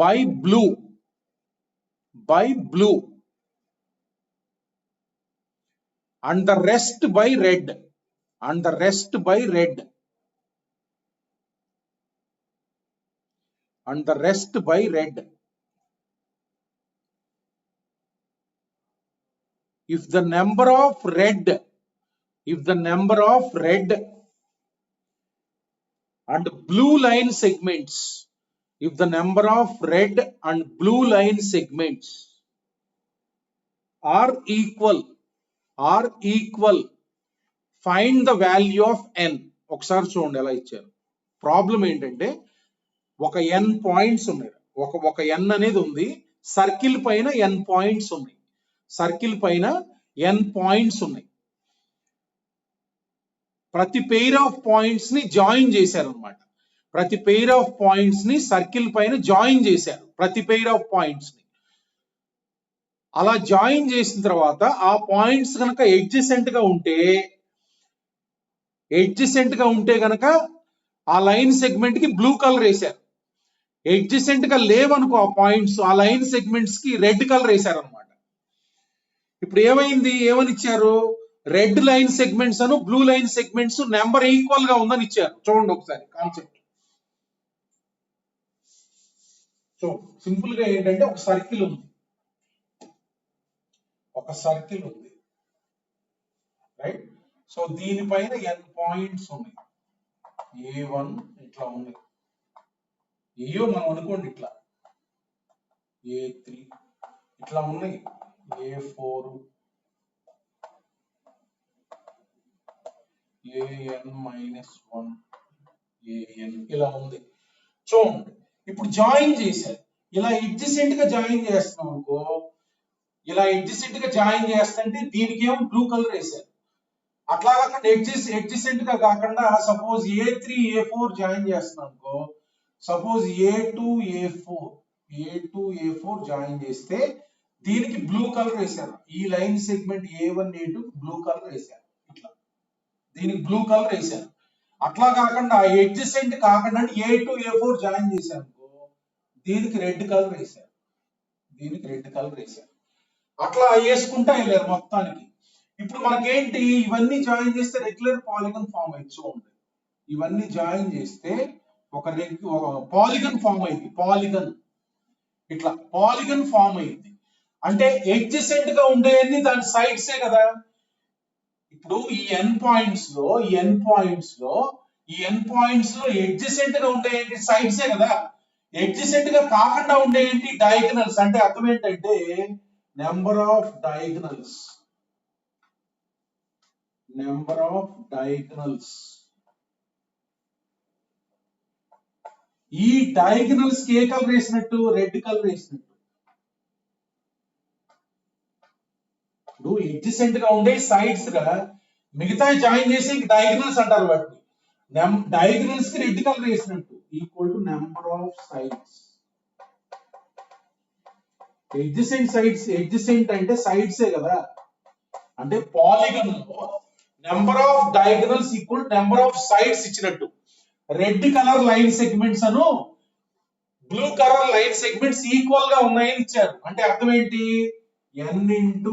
By blue and the rest by red. If the number of red and blue line segments, are equal, find the value of n. ఒకసారి చూడండి ఎలా ఇచ్చారు. Problem ఏంటంటే ఒక n points ఉన్నాయి, ఒక n అనేది ఉంది, సర్కిల్ పైన n పాయింట్స్ ఉన్నాయి. ప్రతి పెయిర్ ఆఫ్ పాయింట్స్ ని జాయిన్ చేశారు అనమాట. ప్రతి పెయిర్ ఆఫ్ పాయింట్స్ ని సర్కిల్ పైన జాయిన్ చేశారు, ప్రతి పెయిర్ ఆఫ్ పాయింట్స్ ని. అలా జాయిన్ చేసిన తర్వాత ఆ పాయింట్స్ కనుక ఎడ్జసెంట్ గా ఉంటే గనక ఆ లైన్ సెగ్మెంట్ కి బ్లూ కలర్ వేశారు. ఎడ్జసెంట్ గా లేవనుకో ఆ పాయింట్స్, ఆ లైన్ సెగ్మెంట్స్ కి రెడ్ కలర్ వేశారు అనమాట. ఇప్పుడు ఏమని ఇచ్చారు, రెడ్ లైన్ సెగ్మెంట్స్ అను blue line segments number equal గా ఉందని ఇచ్చారు. చూడండి ఒకసారి కాన్సెప్ట్. సో సింపుల్ గా ఏంటంటే ఒక సర్కిల్ ఉంది, రైట్. సో దీనిపైన n పాయింట్స్ ఉన్నాయి, A1 ఇట్లా ఉంది, ఏయో మనం అనుకోండి ఇట్లా A3 ఇట్లా ఉన్నాయి. A4 an-1 an ఇలా ఉంది. చూడండి ఇప్పుడు జాయిన్ చేశారు. ఇలా ఎడ్జసెంట్ గా జాయిన్ చేస్తున్నాం అనుకో, ఇలా ఎడ్జసెంట్ గా జాయిన్ చేస్తుంటే దీనికి ఏమో బ్లూ కలర్ వేసారు. అట్లా కాకుండా ఎడ్జసెంట్ గా కాకుండా సపోజ్ A3 A4 జాయిన్ చేస్తున్నాం అనుకో, సపోజ్ A2 A4 జాయిన్ చేస్తే దీనికి బ్లూ కలర్ వేసారు. ఈ line segment A1 A2 blue colour వేసారు. ఇట్లా దీనికి బ్లూ కలర్ వేసారు. అట్లా కాకుండా ఎడ్జసెంట్ కాకుండా A2 A4 జాయిన్ చేశారు అనుకో, దీనికి రెడ్ కలర్ వేసారు. దీనికి రెడ్ కలర్ వేసారు. అట్లా వేసుకుంటా వెళ్ళారు మొత్తానికి. ఇప్పుడు మనకేంటి, ఇవన్నీ జాయిన్ చేస్తే రెగ్యులర్ పాలిగన్ ఫామ్ అయింది. చూడండి ఇవన్నీ జాయిన్ చేస్తే ఒక పాలిగన్ ఫామ్ అయింది. పాలిగన్ ఇట్లా పాలిగన్ ఫామ్ అయింది. అంటే ఎడ్జసెంట్ గా ఉండేవన్నీ దాని సైడ్సే కదా. ఇప్పుడు ఈ ఎన్ పాయింట్స్ లో ఎడ్జసెంట్ గా ఉండేవి సైడ్సే కదా. ఎడ్జసెంట్ గా కాకుండా ఉండేవి డయాగనల్స్. అంటే అర్థం ఏంటంటే నెంబర్ ఆఫ్ డయాగనల్స్ ఈ డయాగనల్స్ కి ఏ కలర్ వేసినట్టు, రెడ్ కలర్ వేసినట్టు. ఇప్పుడు ఎడ్జసెంట్ గా ఉండే సైడ్స్ గా మిగతా జాయిన్ చేసి డయాగనల్స్ అంటారు వాటిని. డయాగనల్స్ కి రెడ్ కలర్ వేసినట్టు. Equal to number of sides. Adjacent అంటే సైడ్సే కదా. అంటే పాలిగన్ లో number of diagonals equal number of sides ఇచ్చినట్టు. రెడ్ కలర్ లైన్ సెగ్మెంట్స్ అను blue colour line segments equal గా ఉన్నాయని ఇచ్చారు. అంటే అర్థం ఏంటి, n/n-3/2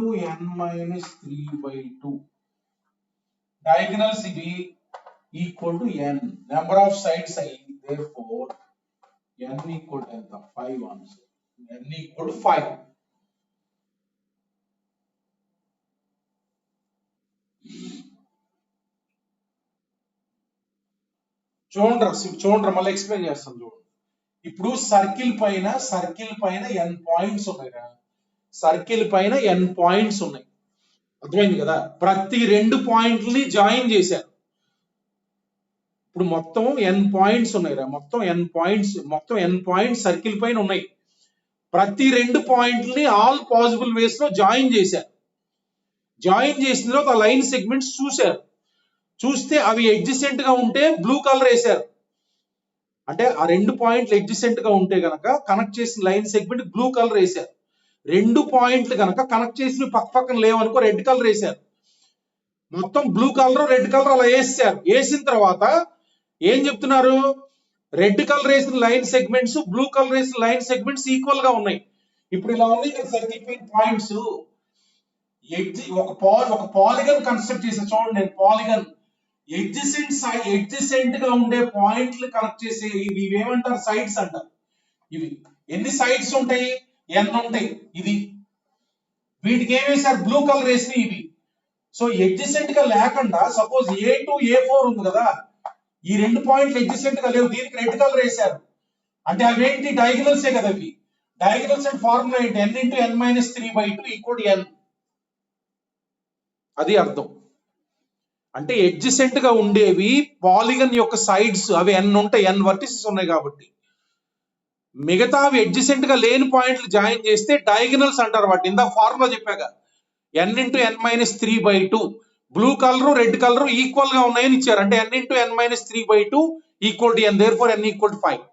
డయాగనల్స్ ఇవి equal to n, number of sides అయ్యి, therefore n ఈక్వల్ టు ఎంత, 5 ఆన్సర్. n equal to 5. చూడండి మళ్ళీ ఎక్స్ప్లెయిన్ చేస్తాను. చూడండి ఇప్పుడు సర్కిల్ పైన n పాయింట్స్ ఉన్నాయిరా. సర్కిల్ పైన n పాయింట్స్ ఉన్నాయి. అర్థమైంది కదా. ప్రతి 2 పాయింట్లని జాయిన్ చేశారు. ఇప్పుడు మొత్తం n పాయింట్స్ ఉన్నాయిరా. మొత్తం n పాయింట్స్ సర్కిల్ పైన ఉన్నాయి. ప్రతి 2 పాయింట్లని ఆల్ పాసిబుల్ వేస్ లో జాయిన్ చేశారు. జాయిన్ చేసిన తర్వాత లైన్ సెగ్మెంట్స్ చూశారు. చూస్తే అవి ఎడ్జసెంట్ గా ఉంటే బ్లూ కలర్ వేశారు. అంటే ఆ 2 పాయింట్లు ఎడ్జసెంట్ గా ఉంటే గనక కనెక్ట్ చేసిన లైన్ సెగ్మెంట్ బ్లూ కలర్ వేశారు. 2 పాయింట్లు గనక కనెక్ట్ చేసిన పక్క పక్కన లేవనుకో రెడ్ కలర్ వేశారు. మొత్తం బ్లూ కలర్ రెడ్ కలర్ అలా వేసారు. వేసిన తర్వాత ఏం చెప్తున్నారు, రెడ్ కలర్ వేసిన లైన్ సెగ్మెంట్స్ బ్లూ కలర్ వేసిన లైన్ సెగ్మెంట్స్ ఈక్వల్ గా ఉన్నాయి. ఇప్పుడు ఇలా ఉన్నాయి కదా సర్కిల్ పైన పాయింట్స్. ఒక పాలిగన్ కన్స్ట్రక్ట్ చేసా. చూడండి నేను పాలిగన్ ఎడ్జసెంట్ గా ఉండే పాయింట్లు కనెక్ట్ చేసే ఇవి ఏమంటారు, సైడ్స్ అంటారు. ఇవి ఎన్ని సైడ్స్ ఉంటాయి, n ఉంటాయి. ఇది వీటికి ఏం వేశారు, బ్లూ కలర్ వేసి ఇవి. సో ఎడ్జసెంట్ గా లేకుండా సపోజ్ A2 A4 ఉంది కదా, ఈ 2 పాయింట్లు ఎడ్జసెంట్ గా లేవు, దీనికి రెడ్ కలర్ వేశారు. అంటే అవేంటి, డయాగనల్సే కదా ఇవి. డయాగనల్స్ అండ్ ఫార్ములా ఏంటి, n/n-3/2 ఈక్వల్ టు n. అది అర్థం. అంటే ఎడ్జసెంట్ గా ఉండేవి పాలిగన్ యొక్క సైడ్స్ అవి n ఉంటాయి, n వర్టిసెస్ ఉన్నాయి కాబట్టి. మిగతావి ఎడ్జసెంట్ గా లేని పాయింట్లు జాయిన్ చేస్తే డయాగనల్స్ అంటారు వాటిని. ఇందాక ఫార్ములా చెప్పాక n/n-3/2 blue colour red colour equal గా ఉన్నాయని ఇచ్చారు. అంటే n/n-3/2 equal to n, therefore n equal to 5.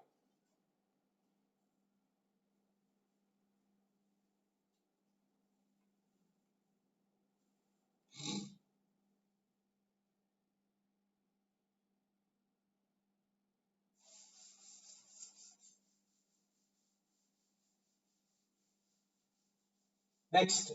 Next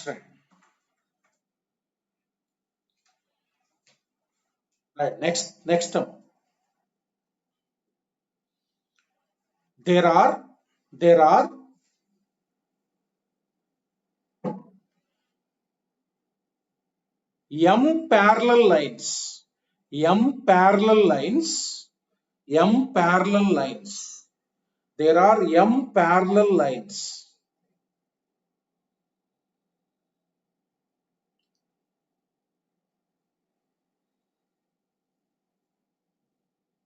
right. Right. Next term. There are m parallel lines. M parallel lines. M parallel lines. There are m parallel lines.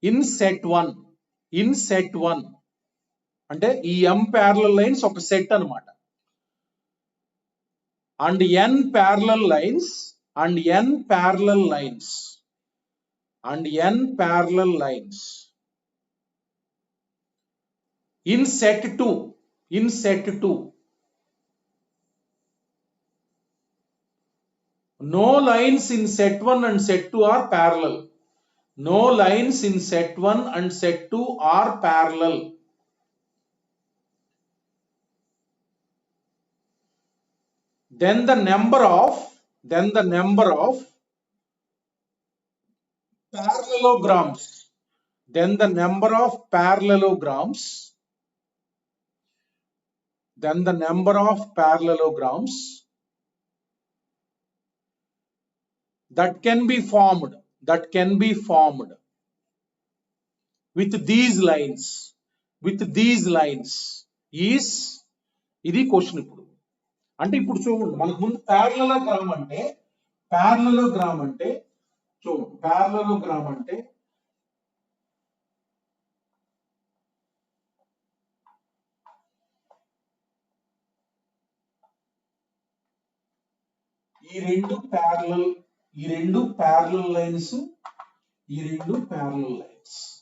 In set 1. In set 1. అంటే ఈ m parallel lines ఒక set అన్నమాట. And n parallel lines and n parallel lines and n parallel lines in set 2. In set 2, no lines in set 1 and set 2 are parallel. No lines in set 1 and set 2 are parallel. Then the number of parallelograms. Then the number of parallelograms. Then the number of parallelograms that can be formed with these lines is ఇది question. ఇప్పుడు అంటే ఇప్పుడు చూడండి, మనకు ముందు parallelogram అంటే చూడండి, parallelogram అంటే ఈ రెండు ప్యారలల్ లైన్స్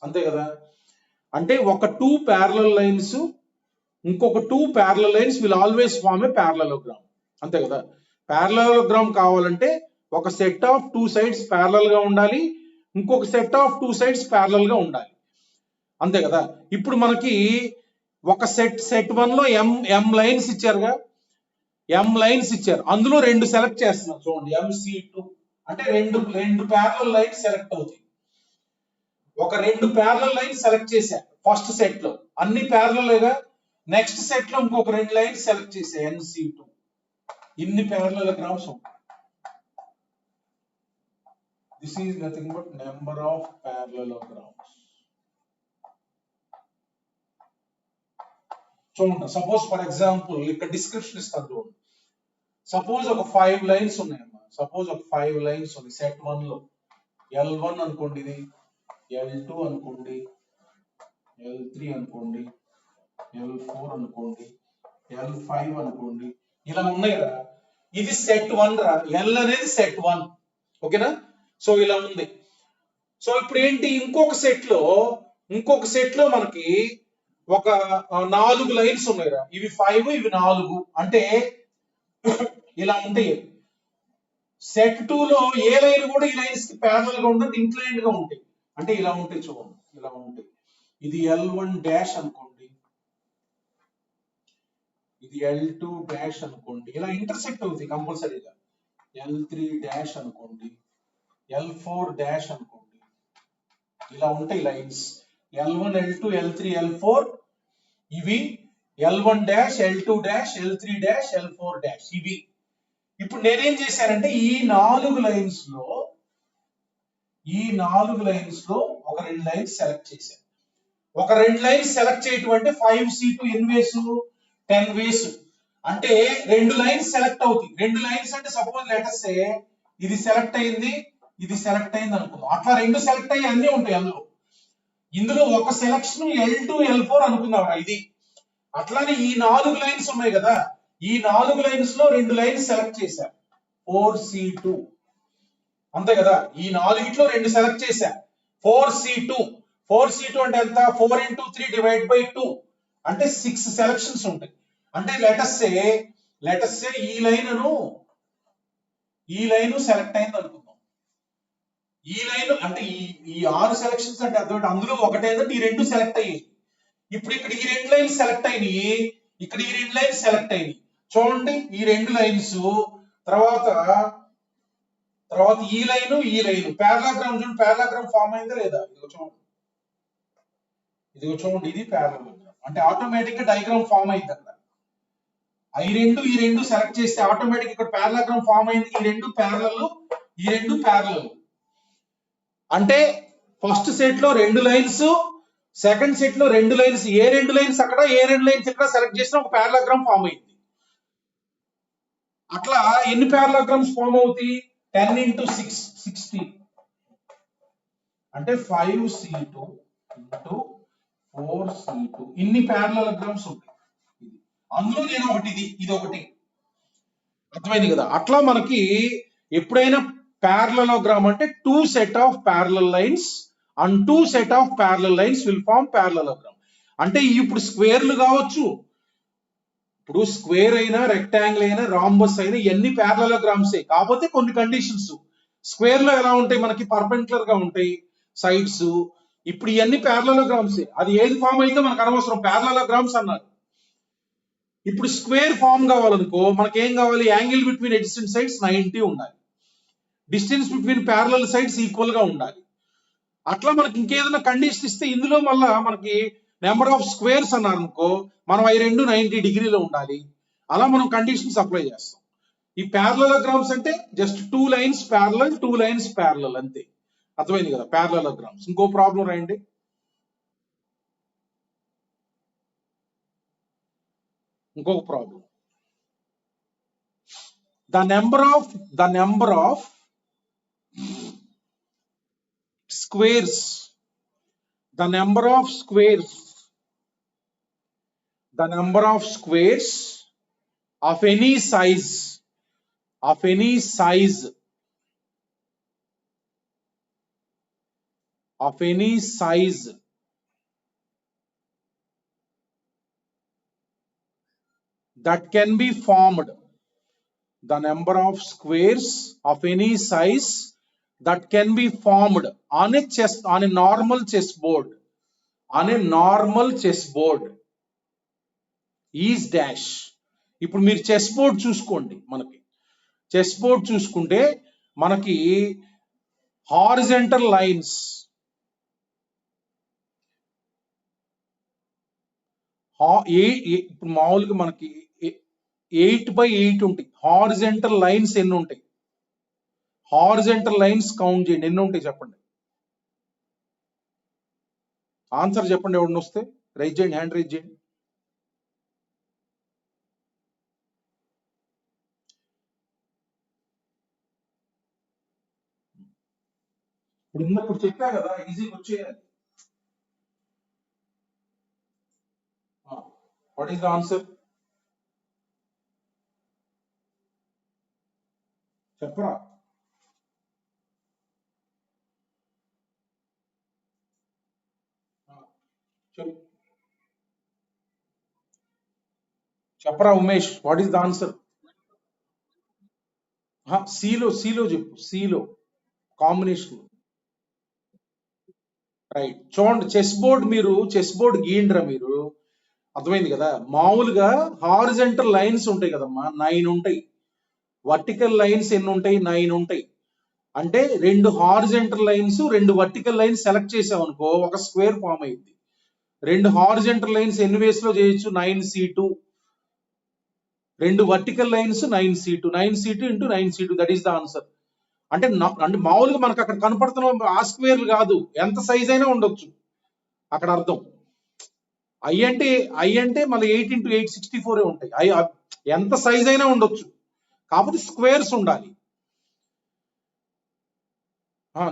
అంతే కదా. అంటే ఒక 2 ప్యారలల్ లైన్స్ ఇంకొక 2 parallel lines will always form a parallelogram. అంతే కదా. ప్యారలలోగ్రామ్ కావాలంటే ఒక సెట్ ఆఫ్ 2 సైడ్స్ ప్యారలల్ గా ఉండాలి, ఇంకొక సెట్ ఆఫ్ 2 సైడ్స్ ప్యారలల్ గా ఉండాలి. అంతే కదా. ఇప్పుడు మనకి ఒక సెట్ 1 లో m లైన్స్ ఇచ్చారుగా, m లైన్స్ ఇచ్చారు, అందులో 2 సెలెక్ట్ చేస్తున్నాం. చూడండి, MC2 అంటే రెండు ప్యారలల్ లైన్స్ సెలెక్ట్ అవుతాయి. ఒక 2 ప్యారలల్ లైన్స్ సెలెక్ట్ చేశా ఫస్ట్ సెట్ లో, అన్ని ప్యారలల్గా. నెక్స్ట్ సెట్ లో ఇంకొక 2 లైన్స్ సెలెక్ట్ చేశా, NC2. ఇన్ని ప్యారలలోగ్రామ్స్ ఉంటాయి. This is nothing but number of parallelograms. చూడండి, సపోజ్ ఫర్ ఎగ్జాంపుల్ ఇక్కడ డిస్క్రిప్షన్ ఇస్తాను చూడండి. సపోజ్ ఒక 5 లైన్స్ ఉన్నాయమ్మా. సపోజ్ ఒక 5 లైన్స్ ఉన్నాయి సెట్ 1 లో. L1 అనుకోండి, ఇది L2 అనుకోండి, L3 అనుకోండి, L4 అనుకోండి, L5 అనుకోండి, ఇలా ఉన్నాయి కదా. ఇది సెట్ 1 రా. L అనేది సెట్ 1, ఓకేనా. సో ఇలా ఉంది. సో ఇప్పుడు ఏంటి, ఇంకొక సెట్ లో మనకి ఒక 4 లైన్స్ ఉన్నాయిరా. ఇవి 5, ఇవి 4. అంటే ఇలా ఉంటాయి. సెట్ 2 లో ఏ లైన్ కూడా ఈ లైన్స్ కి ప్యారలల్ గా ఉండదు, ఇంక్లైన్డ్ గా ఉంటాయి. అంటే ఇలా ఉంటాయి చూడండి, ఇలా ఉంటాయి. ఇది L1 డాష్ అనుకోండి, ఇది L2 డాష్ అనుకోండి, ఇలా ఇంటర్సెక్ట్ అవుతాయి కంపల్సరీగా. L3 డాష్ అనుకోండి, L4 డాష్ అనుకోండి, ఇలా ఉంటాయి lines. L1 L2 L3 L4 ఇవి L1 dash, L2 dash, L3 dash, L4 dash ఇవి. ఇప్పుడు నేనేం చేశానంటే ఈ 4 లైన్స్ లో ఒక 2 లైన్స్ సెలెక్ట్ చేశాను. ఒక 2 లైన్స్ సెలెక్ట్ చేయటం అంటే 5C2 ఎన్ని వేస్, 10 వేస్. అంటే 2 లైన్స్ సెలెక్ట్ అవుతాయి. 2 లైన్స్ అంటే సపోజ్ లెటర్స్ ఇది సెలెక్ట్ అయింది, ఇది సెలెక్ట్ అయింది అనుకుందాం. అట్లా 2 సెలెక్ట్ అయ్యి అన్నీ ఉంటాయి అందులో. ఇందులో ఒక సెలక్షన్ L2 L4 అనుకుందాం ఇది. అట్లానే ఈ 4 లైన్స్ ఉన్నాయి కదా, ఈ 4 లైన్స్ లో 2 లైన్స్ సెలెక్ట్ చేశా, 4C2. అంతే కదా. ఈ 4గిట్లో 2 సెలెక్ట్ చేశా, 4C2 అంటే ఎంత, 4 into 3 డివైడ్ బై 2 అంటే 6 సెలక్షన్స్ ఉంటాయి. అంటే లెటర్స్ సే ఈ లైన్ సెలెక్ట్ అయింది అనుకుందాం. ఈ లైన్ అంటే ఈ 6 సెలక్షన్స్ అంటే అర్థం, అందులో ఒకటేంటంటే ఈ 2 సెలెక్ట్ అయ్యాయి. ఇప్పుడు ఇక్కడ ఈ 2 లైన్స్ సెలెక్ట్ అయినాయి, ఇక్కడ ఈ 2 లైన్స్ సెలెక్ట్ అయినాయి. చూడండి, ఈ 2 లైన్స్ తర్వాత తర్వాత ఈ లైన్ పారాగ్రామ్ చూడండి, పారాగ్రామ్ ఫామ్ అయిందా లేదా? ఇదిగో చూడండి ఇది పారాగ్రామ్. అంటే ఆటోమేటిక్ గా డయాగ్రామ్ ఫామ్ అయింది అక్కడ. ఈ రెండు సెలెక్ట్ చేస్తే ఆటోమేటిక్ ఇక్కడ పారాగ్రామ్ ఫామ్ అయింది. ఈ రెండు ప్యారలల్. అంటే ఫస్ట్ సెట్ లో 2 లైన్స్, సెకండ్ సెట్ లో 2 లైన్స్. ఏ 2 లైన్స్ అక్కడ, ఏ 2 లైన్స్ ఇక్కడ సెలెక్ట్ చేసిన ఒక పారాగ్రామ్ ఫామ్ అయింది. అట్లా ఎన్ని పారాగ్రామ్స్ ఫామ్ అవుతాయి? 10 into 6 60. అంటే 5c2 into 4c2 ఇన్ని పారాగ్రామ్స్ ఉంటాయి. అందులో నేను ఒకటి ఇది ఒకటి. అర్థమైంది కదా? అట్లా మనకి ఎప్పుడైనా పారలలోగ్రామ్ అంటే 2 set of parallel lines and 2 set of parallel lines will form parallelogram. అంటే ఇప్పుడు స్క్వేర్లు కావచ్చు, ఇప్పుడు స్క్వేర్ అయినా, రెక్టాంగిల్ అయినా, రాంబస్ అయినా ఇవన్నీ ప్యారలలోగ్రామ్సే. కాకపోతే కొన్ని కండిషన్స్. స్క్వేర్ లో ఎలా ఉంటాయి? మనకి పర్పెండిక్యులర్ గా ఉంటాయి సైడ్స్. ఇప్పుడు ఇవన్నీ ప్యారలలోగ్రామ్సే. అది ఏది ఫామ్ అయితే మనకు అనవసరం, ప్యారలలోగ్రామ్స్ అన్నారు. ఇప్పుడు స్క్వేర్ ఫామ్ కావాలనుకో మనకి ఏం కావాలి? యాంగిల్ బిట్వీన్ అడ్జసెంట్ సైడ్స్ 90 ఉండాలి, distance between parallel sides equal గా ఉండాలి. అట్లా మనకి ఇంకేదైనా కండిషన్ ఇస్తే ఇందులో మళ్ళా మనకి నెంబర్ ఆఫ్ స్క్వేర్స్ అన్నారు అనుకో, మనం అవి రెండు 90 డిగ్రీలో ఉండాలి. అలా మనం కండిషన్స్ అప్లై చేస్తాం. ఈ ప్యారలలోగ్రామ్స్ అంటే just 2 lines parallel, 2 lines parallel అంతే. అర్థమైంది కదా? ప్యారలలోగ్రామ్స్. ఇంకో ప్రాబ్లం రాయండి. ఇంకొక problem. the number of squares the number of squares the number of squares of any size that can be formed, the number of squares of any size that can be formed on a normal chessboard is dash. ఇప్పుడు మీరు chess board చూసుకోండి. మనకి chess board చూసుకుంటే మనకి horizontal lines ఇప్పుడు మామూలుగా మనకి 8x8 ఉంటాయి. హారిజంటల్ లైన్స్ ఎన్ని ఉంటాయి? హారిజంటల్ లైన్స్ కౌంట్ చేయండి, ఎన్ని ఉంటాయి చెప్పండి. ఆన్సర్ చెప్పండి. ఎవరిని వస్తే రైజ్ చేయండి, హ్యాండ్ రైజ్ చేయండి. ఇప్పుడు చెప్పా కదా, ఈజీగా వచ్చేయాలి. What is the answer? చెప్పరా? చెప్పరా Umesh, what is the answer? సిలో చెప్పు, సిలో కాంబినేషన్. రైట్. చూడండి, చెస్ బోర్డ్ గీయండిరా మీరు. అర్థమైంది కదా? మామూలుగా హారిజంటల్ లైన్స్ ఉంటాయి కదమ్మా, 9 ఉంటాయి. వర్టికల్ లైన్స్ ఎన్ని ఉంటాయి? 9 ఉంటాయి. అంటే 2 horizontal lines, 2 vertical lines select చేసాం అనుకో, ఒక స్క్వేర్ ఫామ్ అయింది. 2 హారిజంటల్ లైన్స్ ఎన్ని వేస్ లో చేయొచ్చు? 9c2. 2 vertical lines 9c2 into 9c2, that is the answer. అంటే మామూలుగా మనకు అక్కడ కనపడుతున్న ఆ స్క్వేర్లు కాదు, ఎంత సైజ్ అయినా ఉండొచ్చు అక్కడ అర్థం. ఐ అంటే మళ్ళీ 8 into 8 64 ఉంటాయి. ఎంత సైజ్ అయినా ఉండొచ్చు, కాకపోతే స్క్వేర్స్ ఉండాలి.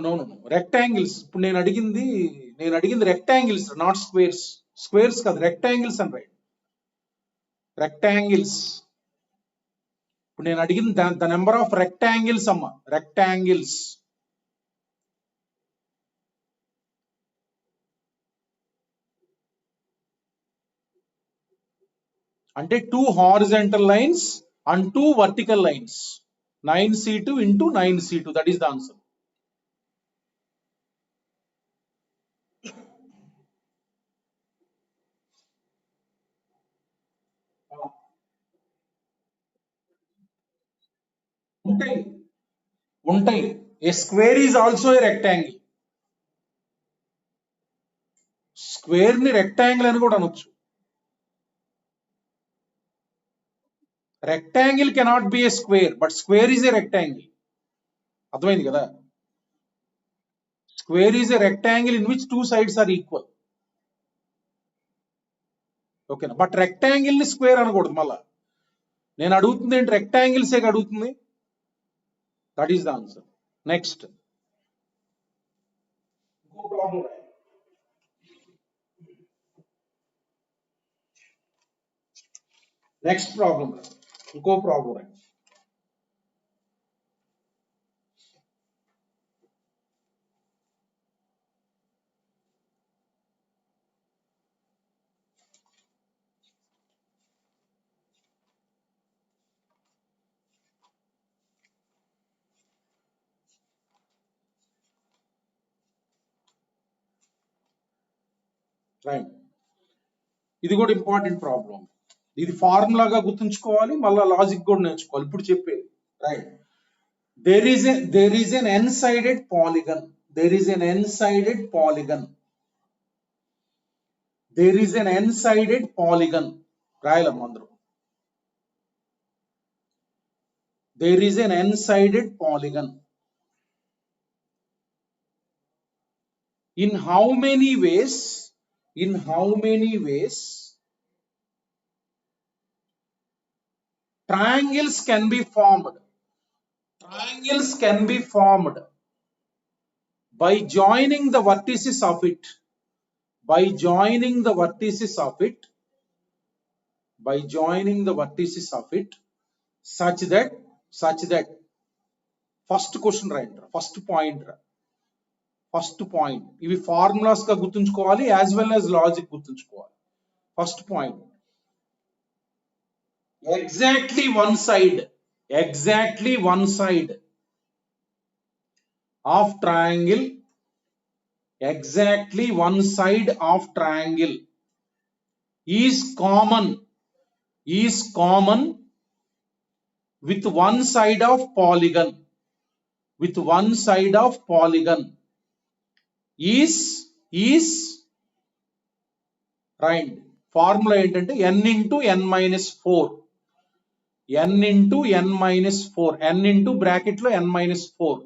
No rectangles. ఇప్పుడు నేను అడిగింది రెక్టాంగిల్స్, నాట్ స్క్వేర్స్. స్క్వేర్స్ కాదు, రెక్టాంగిల్స్ అని రైట్. రెక్టాంగిల్స్. ఇప్పుడు నేను అడిగింది ద నెంబర్ ఆఫ్ రెక్టాంగిల్స్ అమ్మా, రెక్టాంగిల్స్. అంటే 2 horizontal lines and 2 vertical lines. 9c2 into 9c2, that is the answer. ఉంటాయి. ఉంటాయి. A square is also a rectangle. Square ని రెక్టాంగిల్ అని కూడా అనొచ్చు. Rectangle cannot be a square, but square is a rectangle. అర్థమైంది కదా? Square is a rectangle in which 2 sides are equal. ఓకేనా? But rectangle ని స్క్వేర్ అనకూడదు. మళ్ళా నేను అడుగుతుంది ఏంటి, రెక్టాంగిల్స్ ఏ అడుగుతుంది. That is the answer. Next ఇంకో ప్రాబ్లం. నెక్స్ట్ ప్రాబ్లం ఇంకో ప్రాబ్లం. రైట్, ఇది కూడా ఇంపార్టెంట్ ప్రాబ్లం. ఇది ఫార్ములాగా గుర్తుంచుకోవాలి, మళ్ళీ లాజిక్ కూడా నేర్చుకోవాలి. ఇప్పుడు చెప్పేది. Right, there is an n-sided polygon. There is an n-sided polygon. There is an n-sided polygon. Rayalamma అందరూ. There is an n-sided polygon. In how many ways? In how many ways triangles can be formed? Triangles can be formed by joining the vertices of it. By joining the vertices of it. By joining the vertices of it, such that first question right, first point. First point, ఇవి formulas గా గుర్తుంచుకోవాలి, as well as logic గుర్తుంచుకోవాలి. First point, exactly one side of triangle, exactly one side of triangle is common with one side of polygon. With one side of polygon is right. Formula ఏంటంటే n into n minus 4. n into n minus 4. n into bracket లో n minus 4.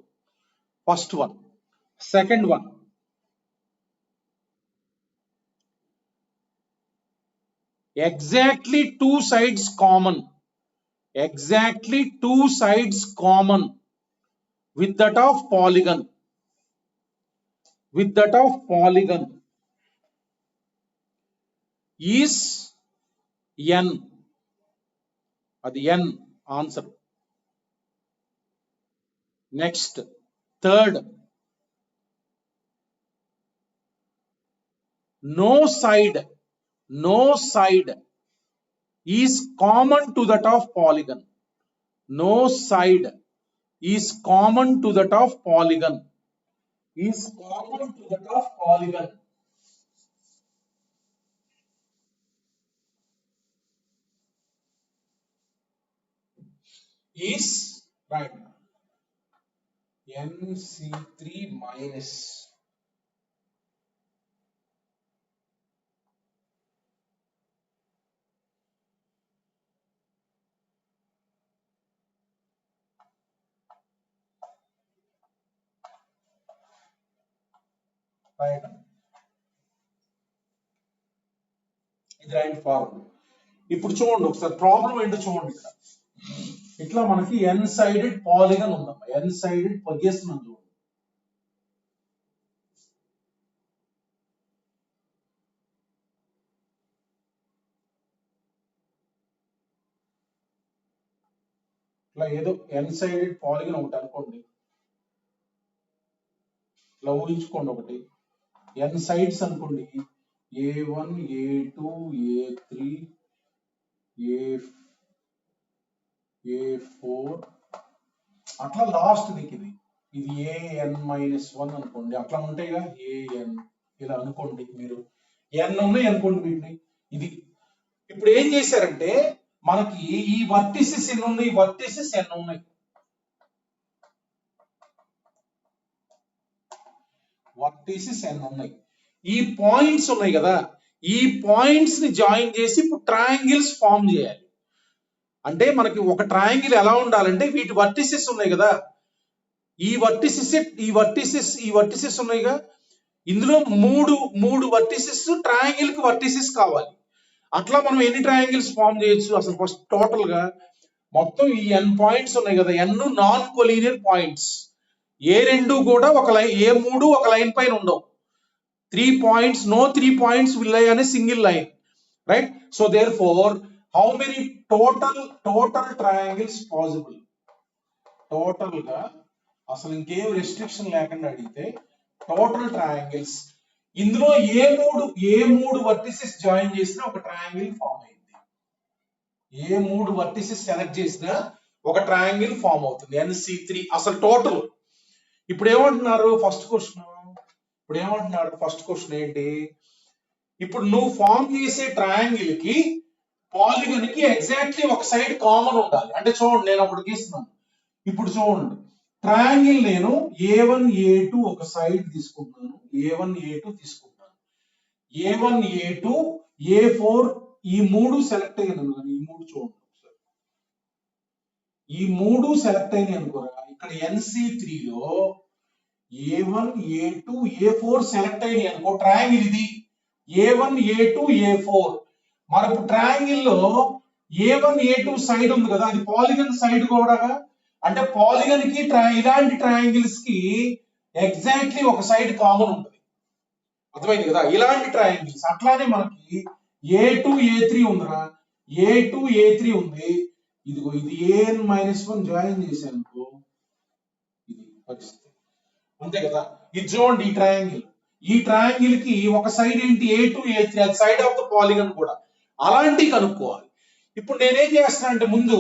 First one. Second one, exactly two sides common. Exactly two sides common with that of polygon. With that of polygon is n. అది n answer. Next third, no side is common to that of polygon. No side is common to that of polygon. Is common to that of polygon. Is right. NC3 minus. Right. ఇది right formula. ఇప్పుడు చూడండి ఒకసారి problem ఏంటో చూడండి. ఇక్కడ ఇట్లా మనకి ఎన్ sided polygon ఉందమ్మా. ఎన్ సైడెడ్ గీస్తున్నాం చూడండి. ఇట్లా ఏదో ఎన్ సైడెడ్ పాలిగన్ ఒకటి అనుకోండి. ఇట్లా ఊహించుకోండి ఒకటి. ఎన్ సైడ్స్ అనుకోండి, A1 A2 A3 A4 అట్లా లాస్ట్ దిక్కు ఇది AN-1 అనుకోండి. అట్లా ఉంటాయిగా AN ఇలా అనుకోండి. మీరు n ఉన్నాయి అనుకోండి వీటిని. ఇది ఇప్పుడు ఏం చేశారంటే మనకి ఈ వర్టిసెస్ ఎన్ని ఉన్నాయి, వర్టిసెస్ n ఉన్నాయి. వర్టిసిస్ n ఉన్నాయి. ఈ పాయింట్స్ ఉన్నాయి కదా, ఈ పాయింట్స్ ని జాయిన్ చేసి ఇప్పుడు ట్రయాంగిల్స్ ఫామ్ చేయాలి. అంటే మనకి ఒక ట్రయాంగిల్ ఎలా ఉండాలంటే వీటి వర్టిసిస్ ఉన్నాయి కదా, ఈ వర్టిసిస్ ఉన్నాయిగా, ఇందులో మూడు వర్టిసిస్ ట్రయాంగిల్ కి వర్టిసిస్ కావాలి. అట్లా మనం ఎన్ని ట్రయాంగిల్స్ ఫామ్ చేయొచ్చు అసలు ఫస్ట్ టోటల్ గా మొత్తం ఈ n పాయింట్స్ ఉన్నాయి కదా, n నాన్ కొలీనియర్ పాయింట్స్. ఏ రెండు కూడా ఒక లైన్, ఏ మూడు ఒక లైన్ పైన ఉండవు. 3 points, no 3 points will lie on a single line, right? So therefore, how many total triangles possible? Total ga అసలు ఇంకేం రెస్ట్రిక్షన్ లేకుండా అడిగితే టోటల్ ట్రయాంగిల్స్, ఇందులో ఏ మూడు వర్టిసెస్ జాయిన్ చేసినా ఒక ట్రయాంగిల్ ఫామ్ అయింది. ఏ మూడు వర్టిసెస్ సెలెక్ట్ చేసినా ఒక ట్రయాంగిల్ ఫామ్ అవుతుంది. NC3 అసలు టోటల్. ఇప్పుడు ఏమంటున్నారు ఫస్ట్ క్వశ్చన్ ఏంటి, ఇప్పుడు నువ్వు ఫామ్ చేసే ట్రయాంగిల్ కి పాలిగన్ కి ఎగ్జాక్ట్లీ ఒక సైడ్ కామన్ ఉండాలి. అంటే చూడండి, నేను ఒకటి గీస్తున్నాను. ఇప్పుడు చూడండి, ట్రయాంగిల్ నేను A1 A2 ఒక సైడ్ తీసుకుంటున్నాను, A1 A2 తీసుకుంటాను, A1 A2 A4 ఈ మూడు సెలెక్ట్ అయ్యాను. ఈ మూడు చూడండి, ఈ మూడు సెలెక్ట్ అయినాయి అనుకోరా. ఇక్కడ NC3లో A1 A2 A4 సెలెక్ట్ అయినాయి అనుకో, ట్రయాంగిల్ ఇది A1 A2 A4. మరి ఇప్పుడు ట్రయాంగిల్ లో A1 A2 సైడ్ ఉంది కదా, అది పాలిగన్ సైడ్ కూడా. అంటే పాలిగన్ కి ఇలాంటి ట్రయాంగిల్స్ కి ఎగ్జాక్ట్లీ ఒక సైడ్ కామన్ ఉంటుంది. అర్థమైంది కదా, ఇలాంటి ట్రయాంగిల్స్. అట్లానే మనకి A2 A3 ఉందిరా, A2 A3 ఉంది. ఇదిగో ఇది an-1 జాయిన్ చేశాను, ఇది పరిస్థితి. అంతే కదా. ఇది చూడండి, ఈ ట్రయాంగిల్ కి ఒక సైడ్ ఏంటి A2 A3, అది సైడ్ ఆఫ్ ద పాలిగన్ కూడా. అలాంటివి కనుక్కోవాలి. ఇప్పుడు నేనేం చేస్తున్నా అంటే, ముందు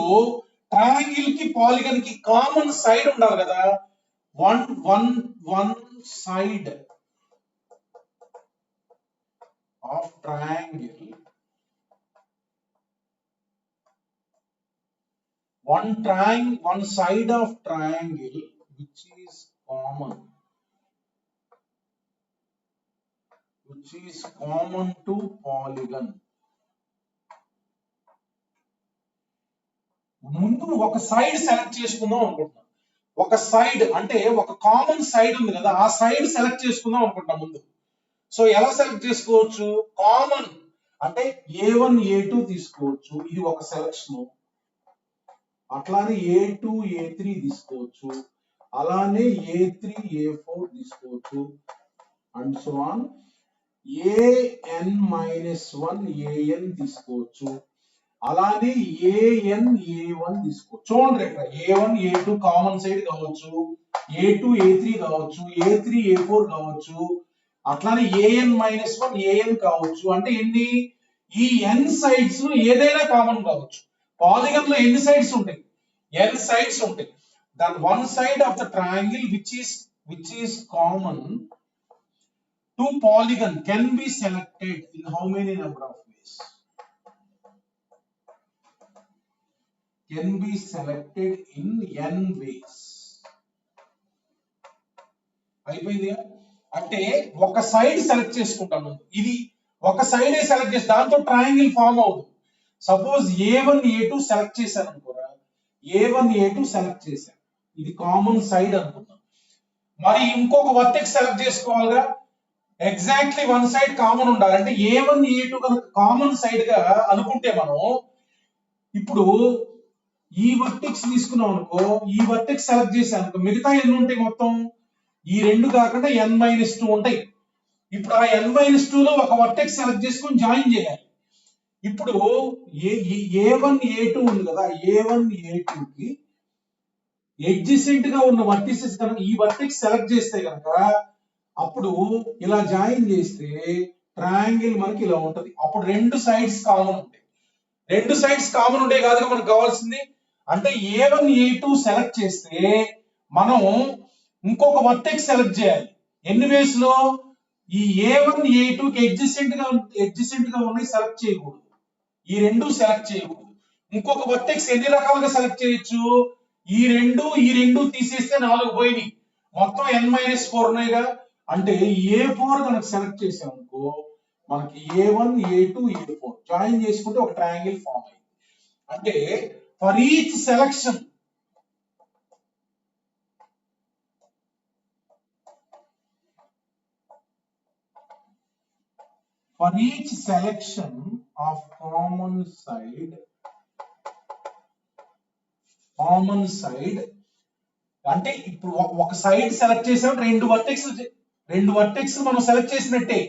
ట్రయాంగిల్ కి పాలిగన్ కి కామన్ సైడ్ ఉండాలి కదా. One side of triangle, one side of triangle which is common to polygon. ముందు ఒక సైడ్ సెలెక్ట్ చేసుకుందాం అనుకుంటున్నాం. ఒక సైడ్ అంటే ఒక కామన్ సైడ్ ఉంది కదా, ఆ సైడ్ సెలెక్ట్ చేసుకుందాం అనుకుంటున్నాం ముందు. సో ఎలా సెలెక్ట్ చేసుకోవచ్చు? కామన్ అంటే A1 A2 తీసుకోవచ్చు, ఇది ఒక సెలెక్షన్. అట్లానే A2 A3 తీసుకోవచ్చు, అలానే A3 A4 తీసుకోవచ్చు, and so on. an-1 an తీసుకోవచ్చు, అలానే an A1 తీసుకోవచ్చు. చూడండి, ఇక్కడ A1 A2 కామన్ సైడ్ కావచ్చు, A2 A3 కావచ్చు, A3 A4 కావచ్చు, అట్లానే an-1 an కావచ్చు. అంటే ఎన్ని? ఈ n సైడ్స్ ఏదైనా కామన్ కావచ్చు. పాలిగన్ లో ఎన్ని సైడ్స్ ఉంటాయి? n సైడ్స్ ఉంటాయి. Then one side of the triangle which is common to polygon can be selected in how many number of ways? Can be selected in n ways. అయిపోయింది. అంటే ఒక side select చేసుకుంటాము. ఇది ఒక side select చేసి దాంతో triangle form అవుతుంది. Suppose A1 A2 select చేశాను అనుకోరా, A1 A2 సెలెక్ట్ చేశాను, ఇది కామన్ సైడ్ అనుకుందాం. మరి ఇంకొక వర్టెక్స్ సెలెక్ట్ చేసుకోవాలిగా, ఎగ్జాక్ట్లీ వన్ సైడ్ కామన్ ఉండాలి. అంటే A1 A2 కనుక కామన్ సైడ్ గా అనుకుంటే మనం ఇప్పుడు ఈ వర్టెక్స్ తీసుకున్నాం అనుకో, ఈ వర్టెక్స్ సెలెక్ట్ చేశాను అనుకో, మిగతా ఎన్ని ఉంటాయి మొత్తం? ఈ రెండు కాకుండా n-2 ఉంటాయి. ఇప్పుడు ఆ n-2 లో ఒక వర్టెక్స్ సెలెక్ట్ చేసుకొని జాయిన్ చేయాలి. ఇప్పుడు A1 A2 ఉంది కదా, A1 A2 కి ఎడ్జసెంట్ గా ఉన్న వర్టిసెస్ కనుక ఈ వర్టెక్స్ సెలెక్ట్ చేస్తే కనుక అప్పుడు ఇలా జాయిన్ చేస్తే ట్రయాంగిల్ మనకి ఇలా ఉంటది. అప్పుడు రెండు సైడ్స్ కామన్ ఉంటాయి. రెండు సైడ్స్ కామన్ ఉంటే కాదు మనకు కావాల్సింది. అంటే A1 A2 సెలెక్ట్ చేస్తే మనం ఇంకొక వర్టెక్స్ సెలెక్ట్ చేయాలి. ఎన్ని వేస్ లో? ఈ A1 A2 కి ఎడ్జసెంట్ గా ఉన్నాయి సెలెక్ట్ చేయకూడదు, ఈ రెండు సెలెక్ట్ చేయకూడదు. ఇంకొక వర్టెక్స్ ఎన్ని రకాలుగా సెలెక్ట్ చేయొచ్చు? ఈ రెండు తీసేస్తే 4 పోయినాయి, మొత్తం n-4 ఉన్నాయిగా. అంటే A4 కనుక సెలెక్ట్ చేసాం అనుకో మనకి A1 A2 A4 జాయిన్ చేసుకుంటే ఒక ట్రయాంగిల్ ఫామ్ అయింది. అంటే for each selection of common side అంటే ఇప్పుడు ఒక సైడ్ సెలెక్ట్ చేసాం, రెండు వర్టెక్స్ మనం సెలెక్ట్ చేసినట్టే.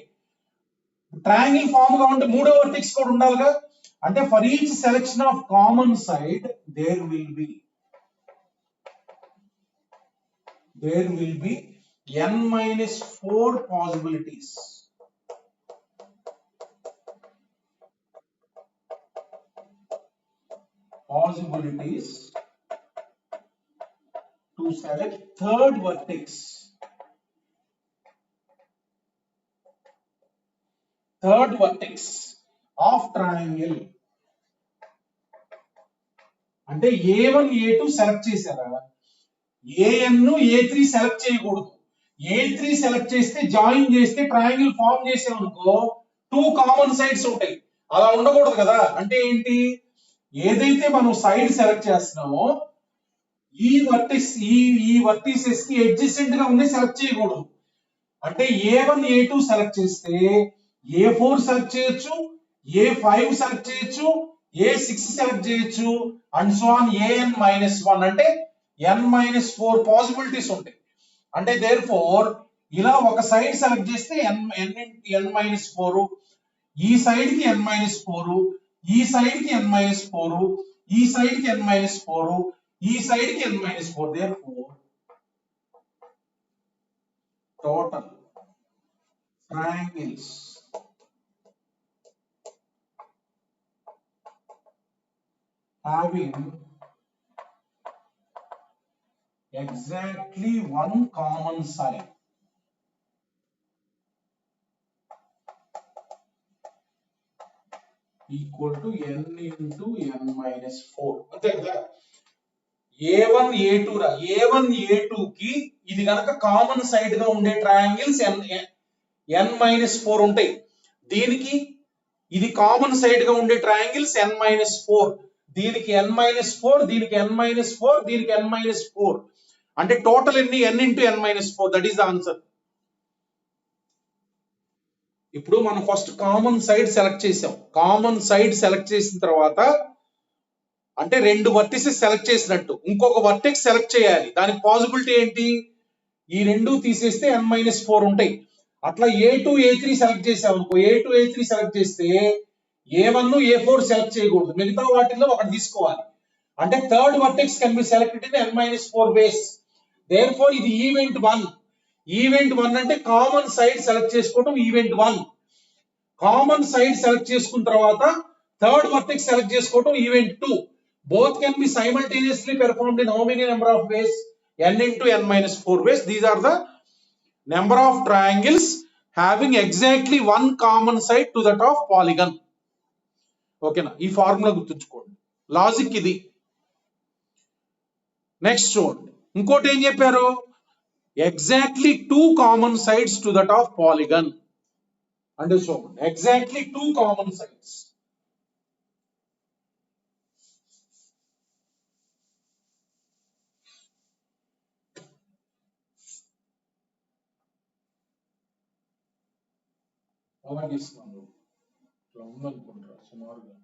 ట్రయాంగిల్ ఫామ్ గా ఉంటే మూడో వర్టెక్స్ కూడా ఉండాలిగా. అంటే for each selection of common side there will be n-4 possibilities. To select third vertex of triangle. అంటే A1 A2 సెలెక్ట్ చేశారా, AN A3 సెలెక్ట్ చేయకూడదు. A3 సెలెక్ట్ చేస్తే జాయిన్ చేస్తే ట్రయాంగిల్ ఫామ్ చేసామనుకో 2 కామన్ సైడ్స్ ఉంటాయి. అలా ఉండకూడదు కదా. అంటే ఏంటి, ఏదైతే మనం సైడ్ సెలెక్ట్ చేస్తున్నామో ఈ వర్టిసెస్ కి అడ్జసెంట్ గా ఉండే సెలెక్ట్ చేయకూడదు. అంటే A1 A2 సెలెక్ట్ చేస్తే A4 సెలెక్ట్ చేయొచ్చు, A5 సెలెక్ట్ చేయొచ్చు, A6 సెలెక్ట్ చేయొచ్చు అండ్ సో ఆన్ AN-1 అంటే n-4 పాసిబిలిటీస్ ఉంటాయి. అంటే దేర్ ఫోర్ ఇలా ఒక సైడ్ సెలెక్ట్ చేస్తే n-4, ఈ సైడ్ కి n-4, ఈ సైడ్ కి n-4, ఈ సైడ్ కి n-4, ఈ సైడ్ కి n-4. Therefore total triangles having exactly one common side equal to n into n-4. అంతే కదా. A1 A2 రా, A1 A2 కి ఇది గనక కామన్ సైడ్ గా ఉండే ట్రయాంగిల్స్ n-4 ఉంటాయి. దీనికి ఇది కామన్ సైడ్ గా ఉండే ట్రయాంగిల్స్ n-4, దీనికి n-4, దీనికి n-4, దీనికి n-4. అంటే టోటల్ ఎన్ని n into n-4. That is the answer. ఇప్పుడు మనం ఫస్ట్ కామన్ సైడ్ సెలెక్ట్ చేసాం. కామన్ సైడ్ సెలెక్ట్ చేసిన తర్వాత అంటే రెండు వర్టిసెస్ సెలెక్ట్ చేసినట్టు ఇంకొక వర్టెక్స్ సెలెక్ట్ చేయాలి. దానికి పాసిబిలిటీ ఏంటి, ఈ రెండు తీసేస్తే n-4 ఉంటాయి. అట్లా A2 A3 సెలెక్ట్ చేసాం అనుకో, A2 A3 సెలెక్ట్ చేస్తే A1 A4 సెలెక్ట్ చేయకూడదు, మిగతా వాటిల్లో ఒకటి తీసుకోవాలి. అంటే third vertex can be selected in n-4 ways. Therefore ఇది ఈవెంట్ 1. ఈవెంట్ 1 అంటే కామన్ సైడ్ సెలెక్ట్ చేసుకోవడం ఈవెంట్ 1. కామన్ సైడ్ సెలెక్ట్ చేసుకున్న తర్వాత థర్డ్ వర్టెక్స్ సెలెక్ట్ చేసుకోవడం event 2. both can be simultaneously performed in how many number of ways? n into n-4 ways. These are the number of triangles having exactly one common side to that of polygon. Okay na, ee formula గుర్తుంచుకోండి. Logic ఇది. Next చూడండి, ఇంకోటి ఏం చెప్పారు, exactly 2 common sides to that of polygon. అంటే చూడండి, exactly 2 common sides. అలా తీసుకున్నాను ఇట్లా ఉందనుకుంటారా సుమారుగా.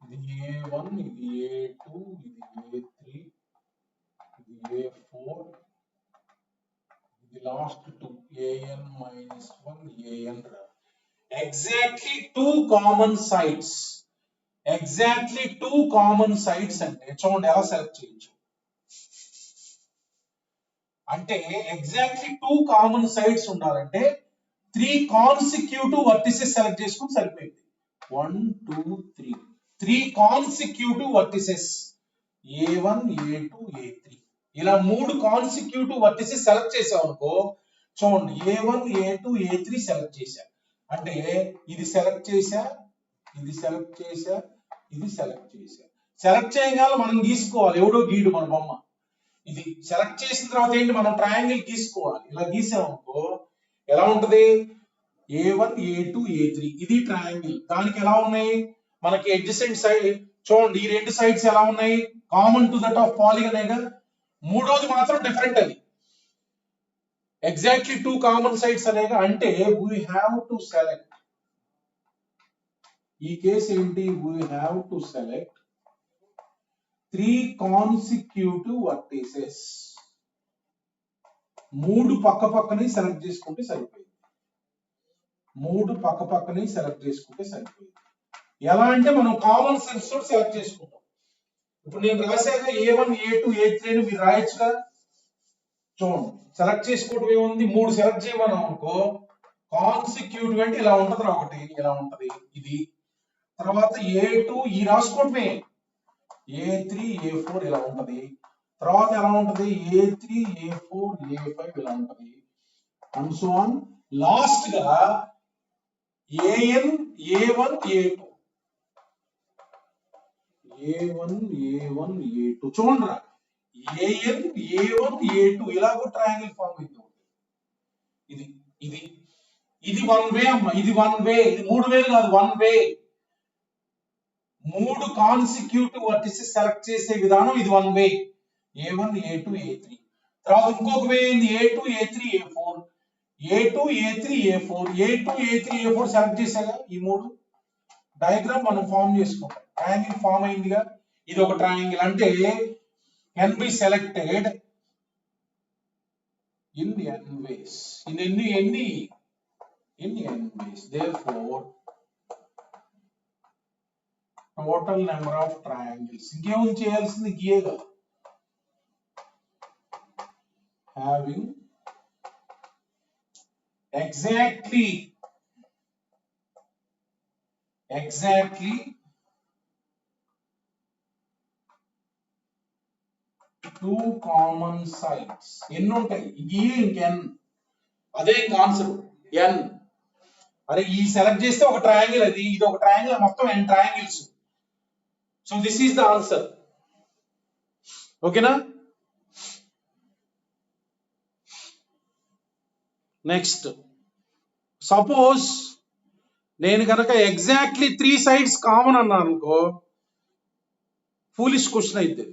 ఇది A1, ఇది A2, ఇది A3, ఇది A4, ఇది last 2 AN-1 AN. Exactly 2 common sides. Exactly 2 common sides అంటే చూడండి ఎలా సెలెక్ట్ చేయొచ్చు. అంటే ఎగ్జాక్ట్లీ 2 కామన్ సైడ్స్ ఉండాలంటే 3 కాన్సిక్యూటివ్ వర్టిసెస్ సెలెక్ట్ చేసుకుని సరిపోయింది. 1 2 3 3 consecutive vertices A1 A2 A3 ఇలా 3 కాన్సిక్యూటివ్ వర్టిసెస్ సెలెక్ట్ చేసాం అనుకో, చూడండి A1 A2 A3 సెలెక్ట్ చేశా అంటే ఇది సెలెక్ట్ చేశా, ఇది సెలెక్ట్ చేశా, ఇది సెలెక్ట్ చేశా. సెలెక్ట్ చేయగానే మనం గీసుకోవాలి, ఎవడో గీడు మన బొమ్మ. ఇది సెలెక్ట్ చేసిన తర్వాత ఏంటి, మనం ట్రయాంగిల్ గీసుకోవాలి. ఇలా గీసామనుకో ఎలా ఉంటది, A1 A2 A3 ఇది ట్రయాంగిల్. దానికి ఎలా ఉన్నాయి మనకి అడ్జసెంట్ సైడ్ చూడండి, ఈ రెండు సైడ్స్ ఎలా ఉన్నాయి, common to that of polygon. మూడోది మాత్రం డిఫరెంట్, అది ఎగ్జాక్ట్లీ టూ కామన్ సైడ్స్ అనేగా. అంటే వీ హ్యావ్ టు సెలెక్ట్, ఈ కేసు ఏంటి, we have to select 3 consecutive vertices. 3 పక్క పక్కనే సెలెక్ట్ చేసుకుంటే సరిపోయింది. 3 పక్క పక్కనే సెలెక్ట్ చేసుకుంటే సరిపోయింది. ఎలా అంటే మనం కామన్ సెన్స్ తోటి సెలెక్ట్ చేసుకుంటాం. ఇప్పుడు నేను రాశాక A1 A2 A3 అని మీరు రాయొచ్చుగా. చూడండి సెలెక్ట్ చేసుకోవడం ఏముంది, 3 సెలెక్ట్ చేయమన్నాం అనుకో, కాన్సిక్యూటివ్ అంటే ఇలా ఉంటది, ఒకటి ఇలా ఉంటది ఇది. తర్వాత A2 ఈ రాసుకోవటమే, A3 A4 ఇలా ఉంటది. తర్వాత ఎలా ఉంటది, A3 A4 A5 ఇలా ఉంటది. And so on. లాస్ట్ గా AN A1 A2 A1 A1 A2 చూడండి రా, AN A1 A2 ఇలాగో ట్రయాంగిల్ ఫార్మ్ అయింది. ఇది ఇది ఇది వన్ వే అమ్మ, ఇది వన్ వే, ఇది 3 వేలు కాదు, one way. 3 consecutive vertices select చేసే విధానం ఇది one way. A1 A2 A3. తర్వాత ఇంకొక వే ఏంది, A2 A3 A4 A2 A3 A4 A2 A3 A4 select చేసాగా, ఈ 3 డయాగ్రామ్ మనం ఫామ్ చేసుకుంటాం. ట్రయాంగిల్ ఫామ్ అయిందిగా. ఇది ఒక ట్రయాంగిల్ అంటే can be selected in n ways, in any n ways. Therefore total number of triangles, ఇంకేం చేయాల్సింది, గీయగా having exactly 2 కామన్ సైడ్స్. ఎన్ని ఉంటాయి, ఇంకెన్, అదే కాన్సెప్ట్ n. అరే ఈ సెలెక్ట్ చేస్తే ఒక ట్రయాంగిల్, అది ఇది ఒక ట్రయాంగిల్, మొత్తం n triangles. So this is the answer. ఓకేనా. నెక్స్ట్ సపోజ్ నేను కనుక ఎగ్జాక్ట్లీ 3 సైడ్స్ కామన్ అన్నాను అనుకో, ఫూలిష్ క్వశ్చన్ అయితే.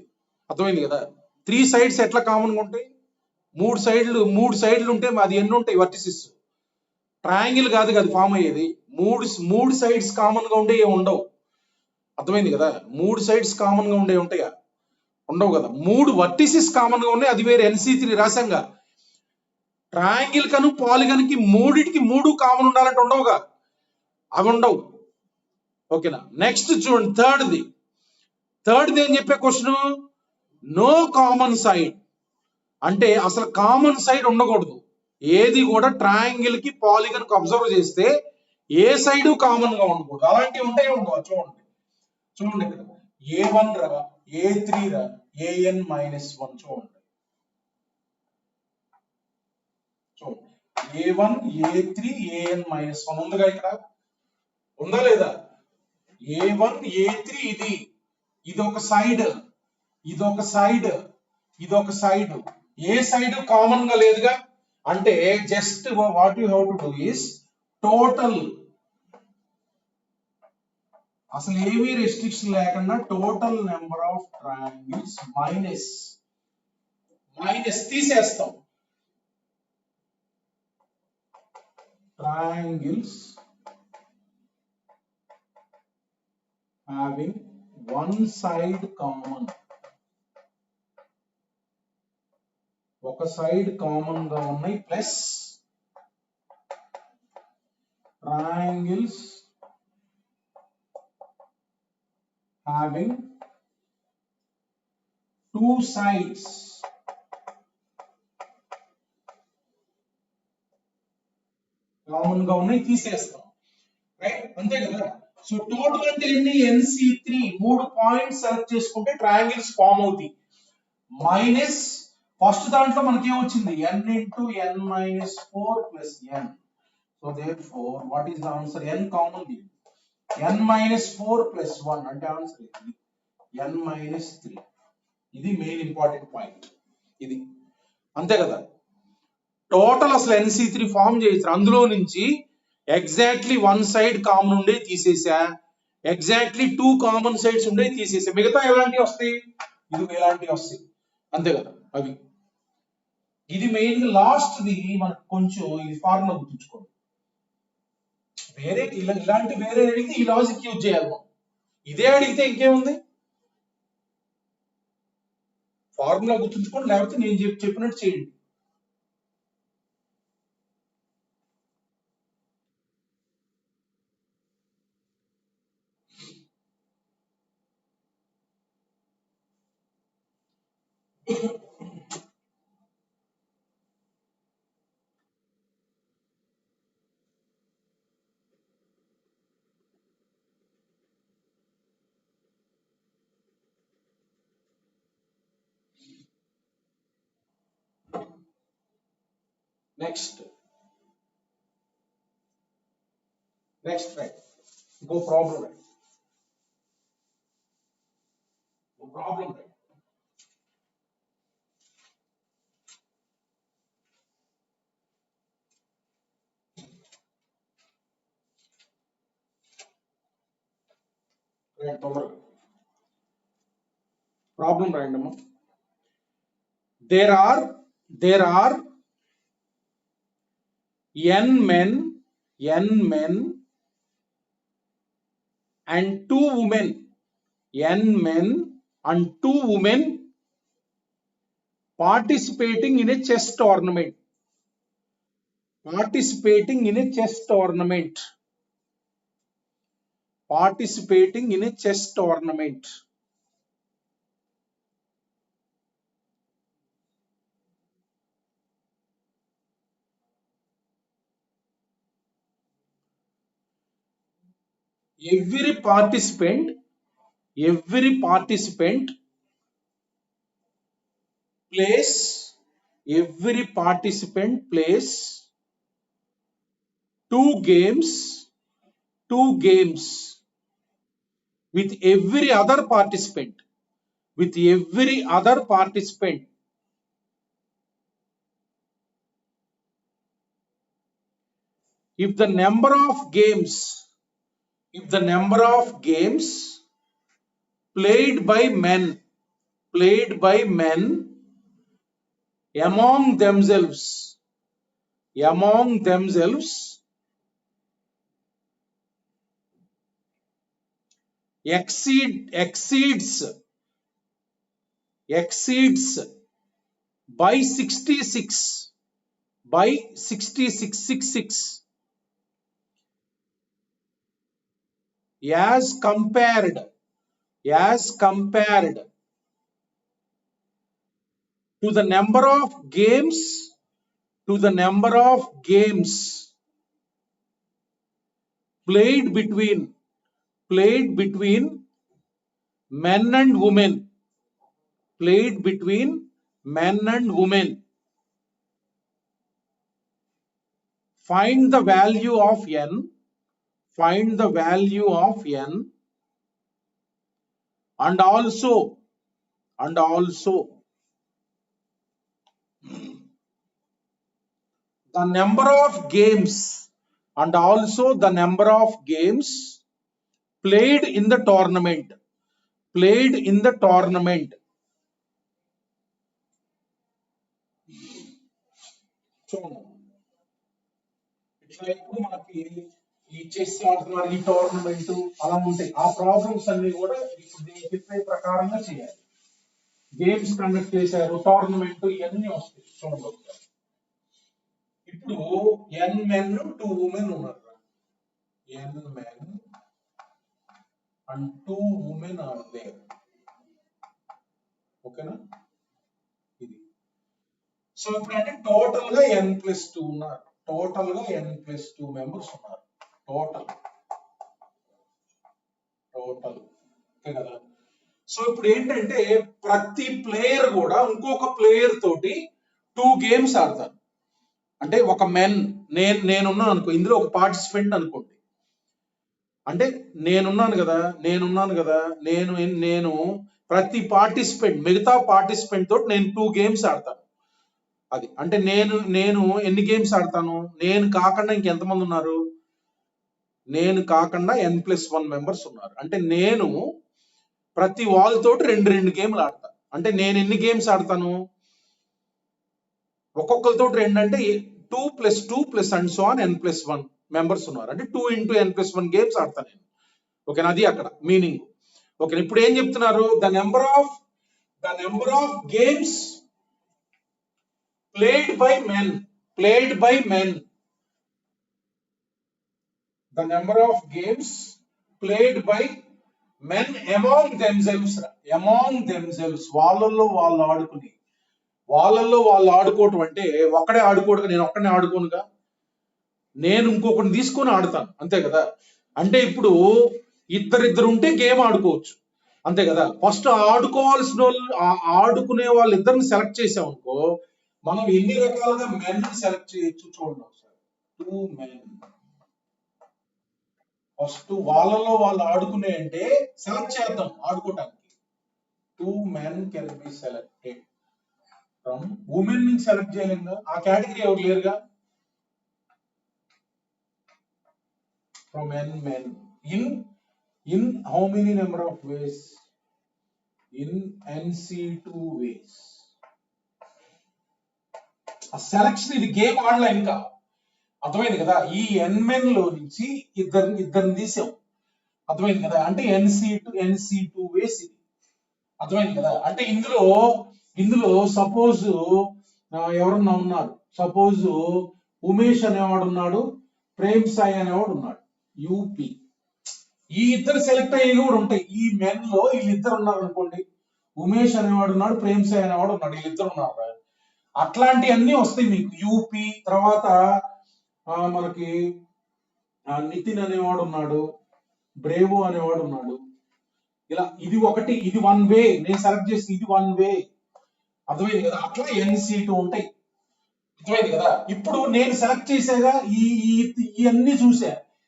అర్థమైంది కదా. 3 సైడ్స్ ఎట్లా కామన్ గా ఉంటాయి, 3 సైడ్లు ఉంటే అది ఎన్ని ఉంటాయి వర్టిసెస్. ట్రయాంగిల్ కాదు కదా ఫామ్ అయ్యేది, 3 సైడ్స్ కామన్ గా ఉండే ఉండవు. అర్థమైంది కదా. 3 సైడ్స్ కామన్ గా ఉండే ఉంటాయా, ఉండవు కదా. 3 వర్టిసెస్ కామన్ గా ఉన్నాయి, అది వేరే NC3 రాశాంగా. ట్రయాంగిల్ కను పాలిగన్ కి మూడిటికి 3 కామన్ ఉండాలంటే ఉండవుగా, అవి ఉండవు. ఓకేనా. నెక్స్ట్ చూడండి, థర్డ్ది ఏం చెప్పే క్వశ్చన్, నో కామన్ సైడ్. అంటే అసలు కామన్ సైడ్ ఉండకూడదు. ఏది కూడా ట్రయాంగిల్ కి పాలిగన్ కి అబ్జర్వ్ చేస్తే ఏ సైడ్ కామన్ గా ఉండకూడదు. అలాంటివి ఉంటాయి ఉండవు. చూడండి ఇక్కడ A1 రా, A3 రా, AN-1 చూడండి. A1 A3 AN-1 ఉందిగా, ఇక్కడ ఉందా లేదా. A1 A3 ఇది ఒక సైడ్, ఇదొక సైడ్, ఇదొక సైడ్. ఏ సైడ్ కామన్ గా లేదుగా. అంటే just what you have to do is total, అసలు ఏమీ రెస్ట్రిక్షన్ లేకుండా total number of triangles minus తీసేస్తాం. Triangles having one side common, ఒక సైడ్ కామన్ గా ఉన్నాయి, plus triangles having 2 sides common గా ఉన్నాయి, తీసేస్తాం. రైట్, అంతే కదా. సో టోటల్ అంటే ఎన్ని, NC3 3 పాయింట్స్ సెలెక్ట్ చేసుకుంటే ట్రయాంగిల్స్ ఫామ్ అవుతాయి. మైనస్ ఫస్ట్ దాంట్లో మనకి ఏమొచ్చింది, n into n-4 plus n. So therefore what is the answer, n common the, n-4 plus 1 అంటే ఆన్సర్ ఇది n-3. ఇది మెయిన్ ఇంపార్టెంట్ పాయింట్. ఇది అంతే కదా. టోటల్ అసలు NC3 ఫామ్ చేస్తారు. అందులో నుంచి ఎగ్జాక్ట్లీ 1 సైడ్ కామన్ ఉండే తీసేసా, ఎగ్జాక్ట్లీ 2 కామన్ సైడ్స్ ఉండే తీసేసా. మిగతా ఎలాంటివి వస్తాయి? ఇది ఎలాంటివి వస్తాయి అంతే కదా. అవి ఇది మెయిన్ లాస్ట్ ది మనకు కొంచెం ఇది ఫార్ములా గుర్తుంచుకోండి. వేరే ఇలాంటి వేరే అడిగితే ఈ లాజిక్ యూజ్ చేయాలి మనం. ఇదే అడిగితే ఇంకేముంది, ఫార్ములా గుర్తుంచుకోండి, లేకపోతే నేను చెప్పినట్టు చేయండి. నెక్స్ట్ రైట్, ఇంకో ప్రాబ్లం రైట్, తొందరగా ప్రాబ్లం రాయండి అమ్మా. there are n men and 2 women, n men and 2 women participating in a chess tournament. Participating in a chess tournament. Every participant plays 2 games with every other participant. If the number of games played by men among themselves exceeds by 66 as compared to the number of games played between men and women. Find the value of n and also the number of games played in the tournament. ఇట్లా ఇప్పుడు మనకి ఈ chess ఆడుతున్నారు, ఈ tournament అలా ఉంటాయి. ఆ problems అన్ని కూడా ఇప్పుడు నేను చెప్పే ప్రకారంగా చేయాలి. గేమ్స్ కండక్ట్ చేశారు, టోర్నమెంట్, ఇవన్నీ వస్తాయి. చూడండి ఇప్పుడు n men 2 women ఉన్నారు. n men and 2 women are there. ఓకేనా? ఇది సో ఇప్పుడు అంటే టోటల్ గా n+2 ఉన్నారు. n+2 మెంబర్స్ ఉన్నారు. టోటల్ ఓకే కదా. సో ఇప్పుడు ఏంటంటే ప్రతి ప్లేయర్ కూడా ఇంకొక ప్లేయర్ తోటి 2 గేమ్స్ ఆడతారు. అంటే ఒక మెన్ నేనున్నాను అనుకో, ఇందులో ఒక పార్టిసిపెంట్ అనుకోండి. అంటే నేనున్నాను కదా, నేను ప్రతి పార్టిసిపెంట్, మిగతా పార్టిసిపెంట్ తోటి నేను 2 గేమ్స్ ఆడతాను. అది అంటే నేను నేను ఎన్ని గేమ్స్ ఆడతాను? నేను కాకుండా ఇంకెంతమంది ఉన్నారు? నేను కాకుండా n+1 మెంబర్స్ ఉన్నారు. అంటే నేను ప్రతి వాల్ తోటి 2 గేమ్లు ఆడతాను. అంటే నేను ఎన్ని గేమ్స్ ఆడతాను? ఒక్కొక్కరితో 2 అంటే 2+2+ and so on n+1 members ఉన్నారు. అంటే 2 into n+1 గేమ్స్ ఆడతాను నేను. ఓకేనా? అది అక్కడ మీనింగ్. ఓకే, ఇప్పుడు ఏం చెప్తున్నారు? The number of games played by men, the number of games played by men among themselves, వాళ్ళల్లో వాళ్ళు ఆడుకోవటం అంటే ఒక్కడే ఆడుకోడుగా, నేను ఒక్కడే ఆడుకోనుగా, నేను ఇంకొకరిని తీసుకొని ఆడతాను, అంతే కదా. అంటే ఇప్పుడు ఇద్దరిద్దరు ఉంటే గేమ్ ఆడుకోవచ్చు, అంతే కదా. ఫస్ట్ ఆడుకోవాల్సిన వాళ్ళు, ఆడుకునే వాళ్ళు ఇద్దరిని సెలెక్ట్ చేసాం అనుకో, మనం ఎన్ని రకాలుగా మెన్ సెలెక్ట్ చేయొచ్చు చూడండి ఒకసారి. 2 men. ఫస్ట్ వాళ్ళలో వాళ్ళు ఆడుకునే అంటే సెలెక్ట్ చేద్దాం ఆడుకోవటానికి. 2 men can be selected from women నుంచి సెలెక్ట్ చేయలేంగా, ఆ కేటగిరీ ఎవరు లేరుగా. From men in how many number of ways? In NC2 ways. ఆ సెలక్షన్, ఇది గేమ్ ఆడలే ఇంకా, అర్థమైంది కదా. ఈ men లో నుంచి ఇద్దరిని తీసాం, అర్థమైంది కదా. అంటే NC2 వేస్ ఇది, అర్థమైంది కదా. అంటే ఇందులో సపోజ్ ఎవరన్నా ఉన్నారు, సపోజ్ ఉమేష్ అనేవాడు ఉన్నాడు, ప్రేమ్ సాయి అనేవాడు ఉన్నాడు, యూపీ. ఈ ఇద్దరు సెలెక్ట్ అయ్యేవి కూడా ఉంటాయి. ఈ మెన్ లో వీళ్ళిద్దరు ఉన్నారు అనుకోండి, ఉమేష్ అనేవాడు ఉన్నాడు, ప్రేమ్ సాయి అనేవాడు ఉన్నాడు, వీళ్ళిద్దరు ఉన్నారు. అట్లాంటివన్నీ వస్తాయి మీకు. యూపీ తర్వాత మనకి నితిన్ అనేవాడు ఉన్నాడు, బ్రేవో అనేవాడు ఉన్నాడు. ఇలా ఇది ఒకటి, ఇది 1 వే, నేను సెలెక్ట్ చేసి ఇది 1 వే, అర్థమైంది కదా. అట్లా NC2 ఉంటాయి, అర్థమైంది కదా. ఇప్పుడు నేను సెలెక్ట్ చేసాగా,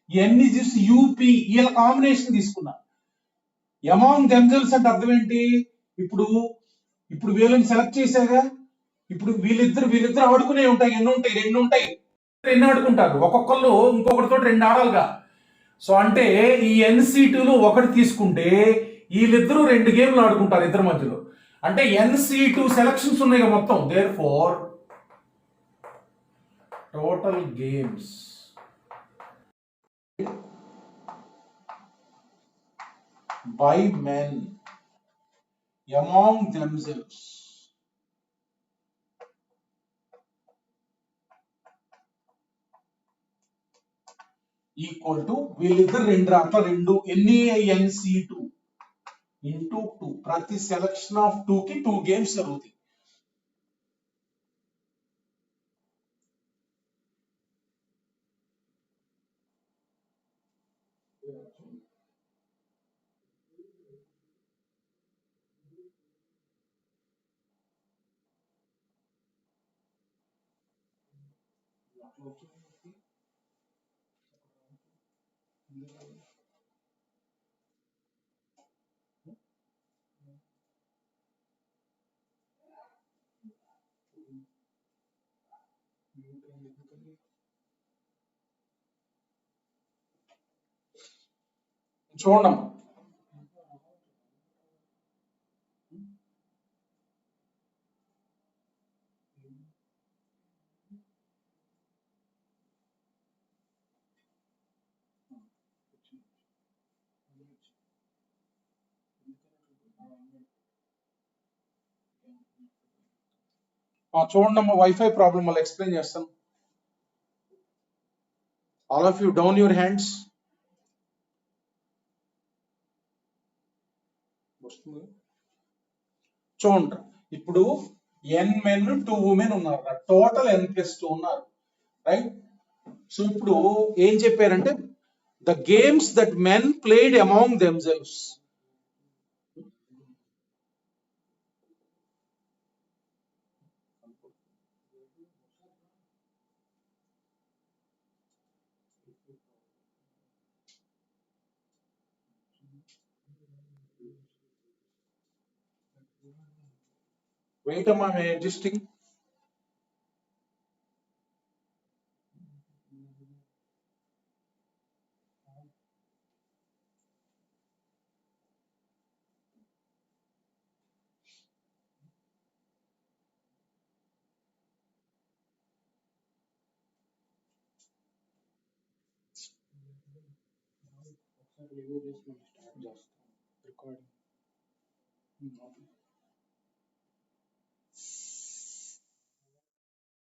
ఇవన్నీ చూసి యూపీ వీళ్ళ కాంబినేషన్ తీసుకున్నా. అమాంగ్ దెమ్సెల్వ్స్ అంటే అర్థం ఏంటి? ఇప్పుడు వీళ్ళని సెలెక్ట్ చేసాగా, ఇప్పుడు వీళ్ళిద్దరు ఆడుకునే ఉంటాయి. ఎన్ని ఉంటాయి? 2 ఉంటాయి. 2 ఆడుకుంటారు, ఒక్కొక్కళ్ళు ఇంకొకరితో 2 ఆడాలిగా. సో అంటే ఈ NC2లో ఒకటి తీసుకుంటే వీళ్ళిద్దరూ 2 గేమ్లు ఆడుకుంటారు ఇద్దరి మధ్యలో. అంటే NC2 సెలక్షన్స్ ఉన్నాయి మొత్తం. Therefore total games by men among themselves equal to వీళ్ళిద్దరు 2 అట్లా 2 ఎన్ని NC2 ఇంటూ 2. ప్రతి సెలక్షన్ ఆఫ్ 2 కి 2 గేమ్స్ జరుగుతాయి. చూడండి, చూడండి వైఫై ప్రాబ్లం వల్ల ఎక్స్ప్లెయిన్ చేస్తాను. All of you down your hands. చూడండి, ఇప్పుడు n men 2 women ఉన్నారు, టోటల్ n+2 ఉన్నారు, రైట్. సో ఇప్పుడు ఏం చెప్పారంటే the games that men played among themselves. Wait a minute, adjusting. Recording.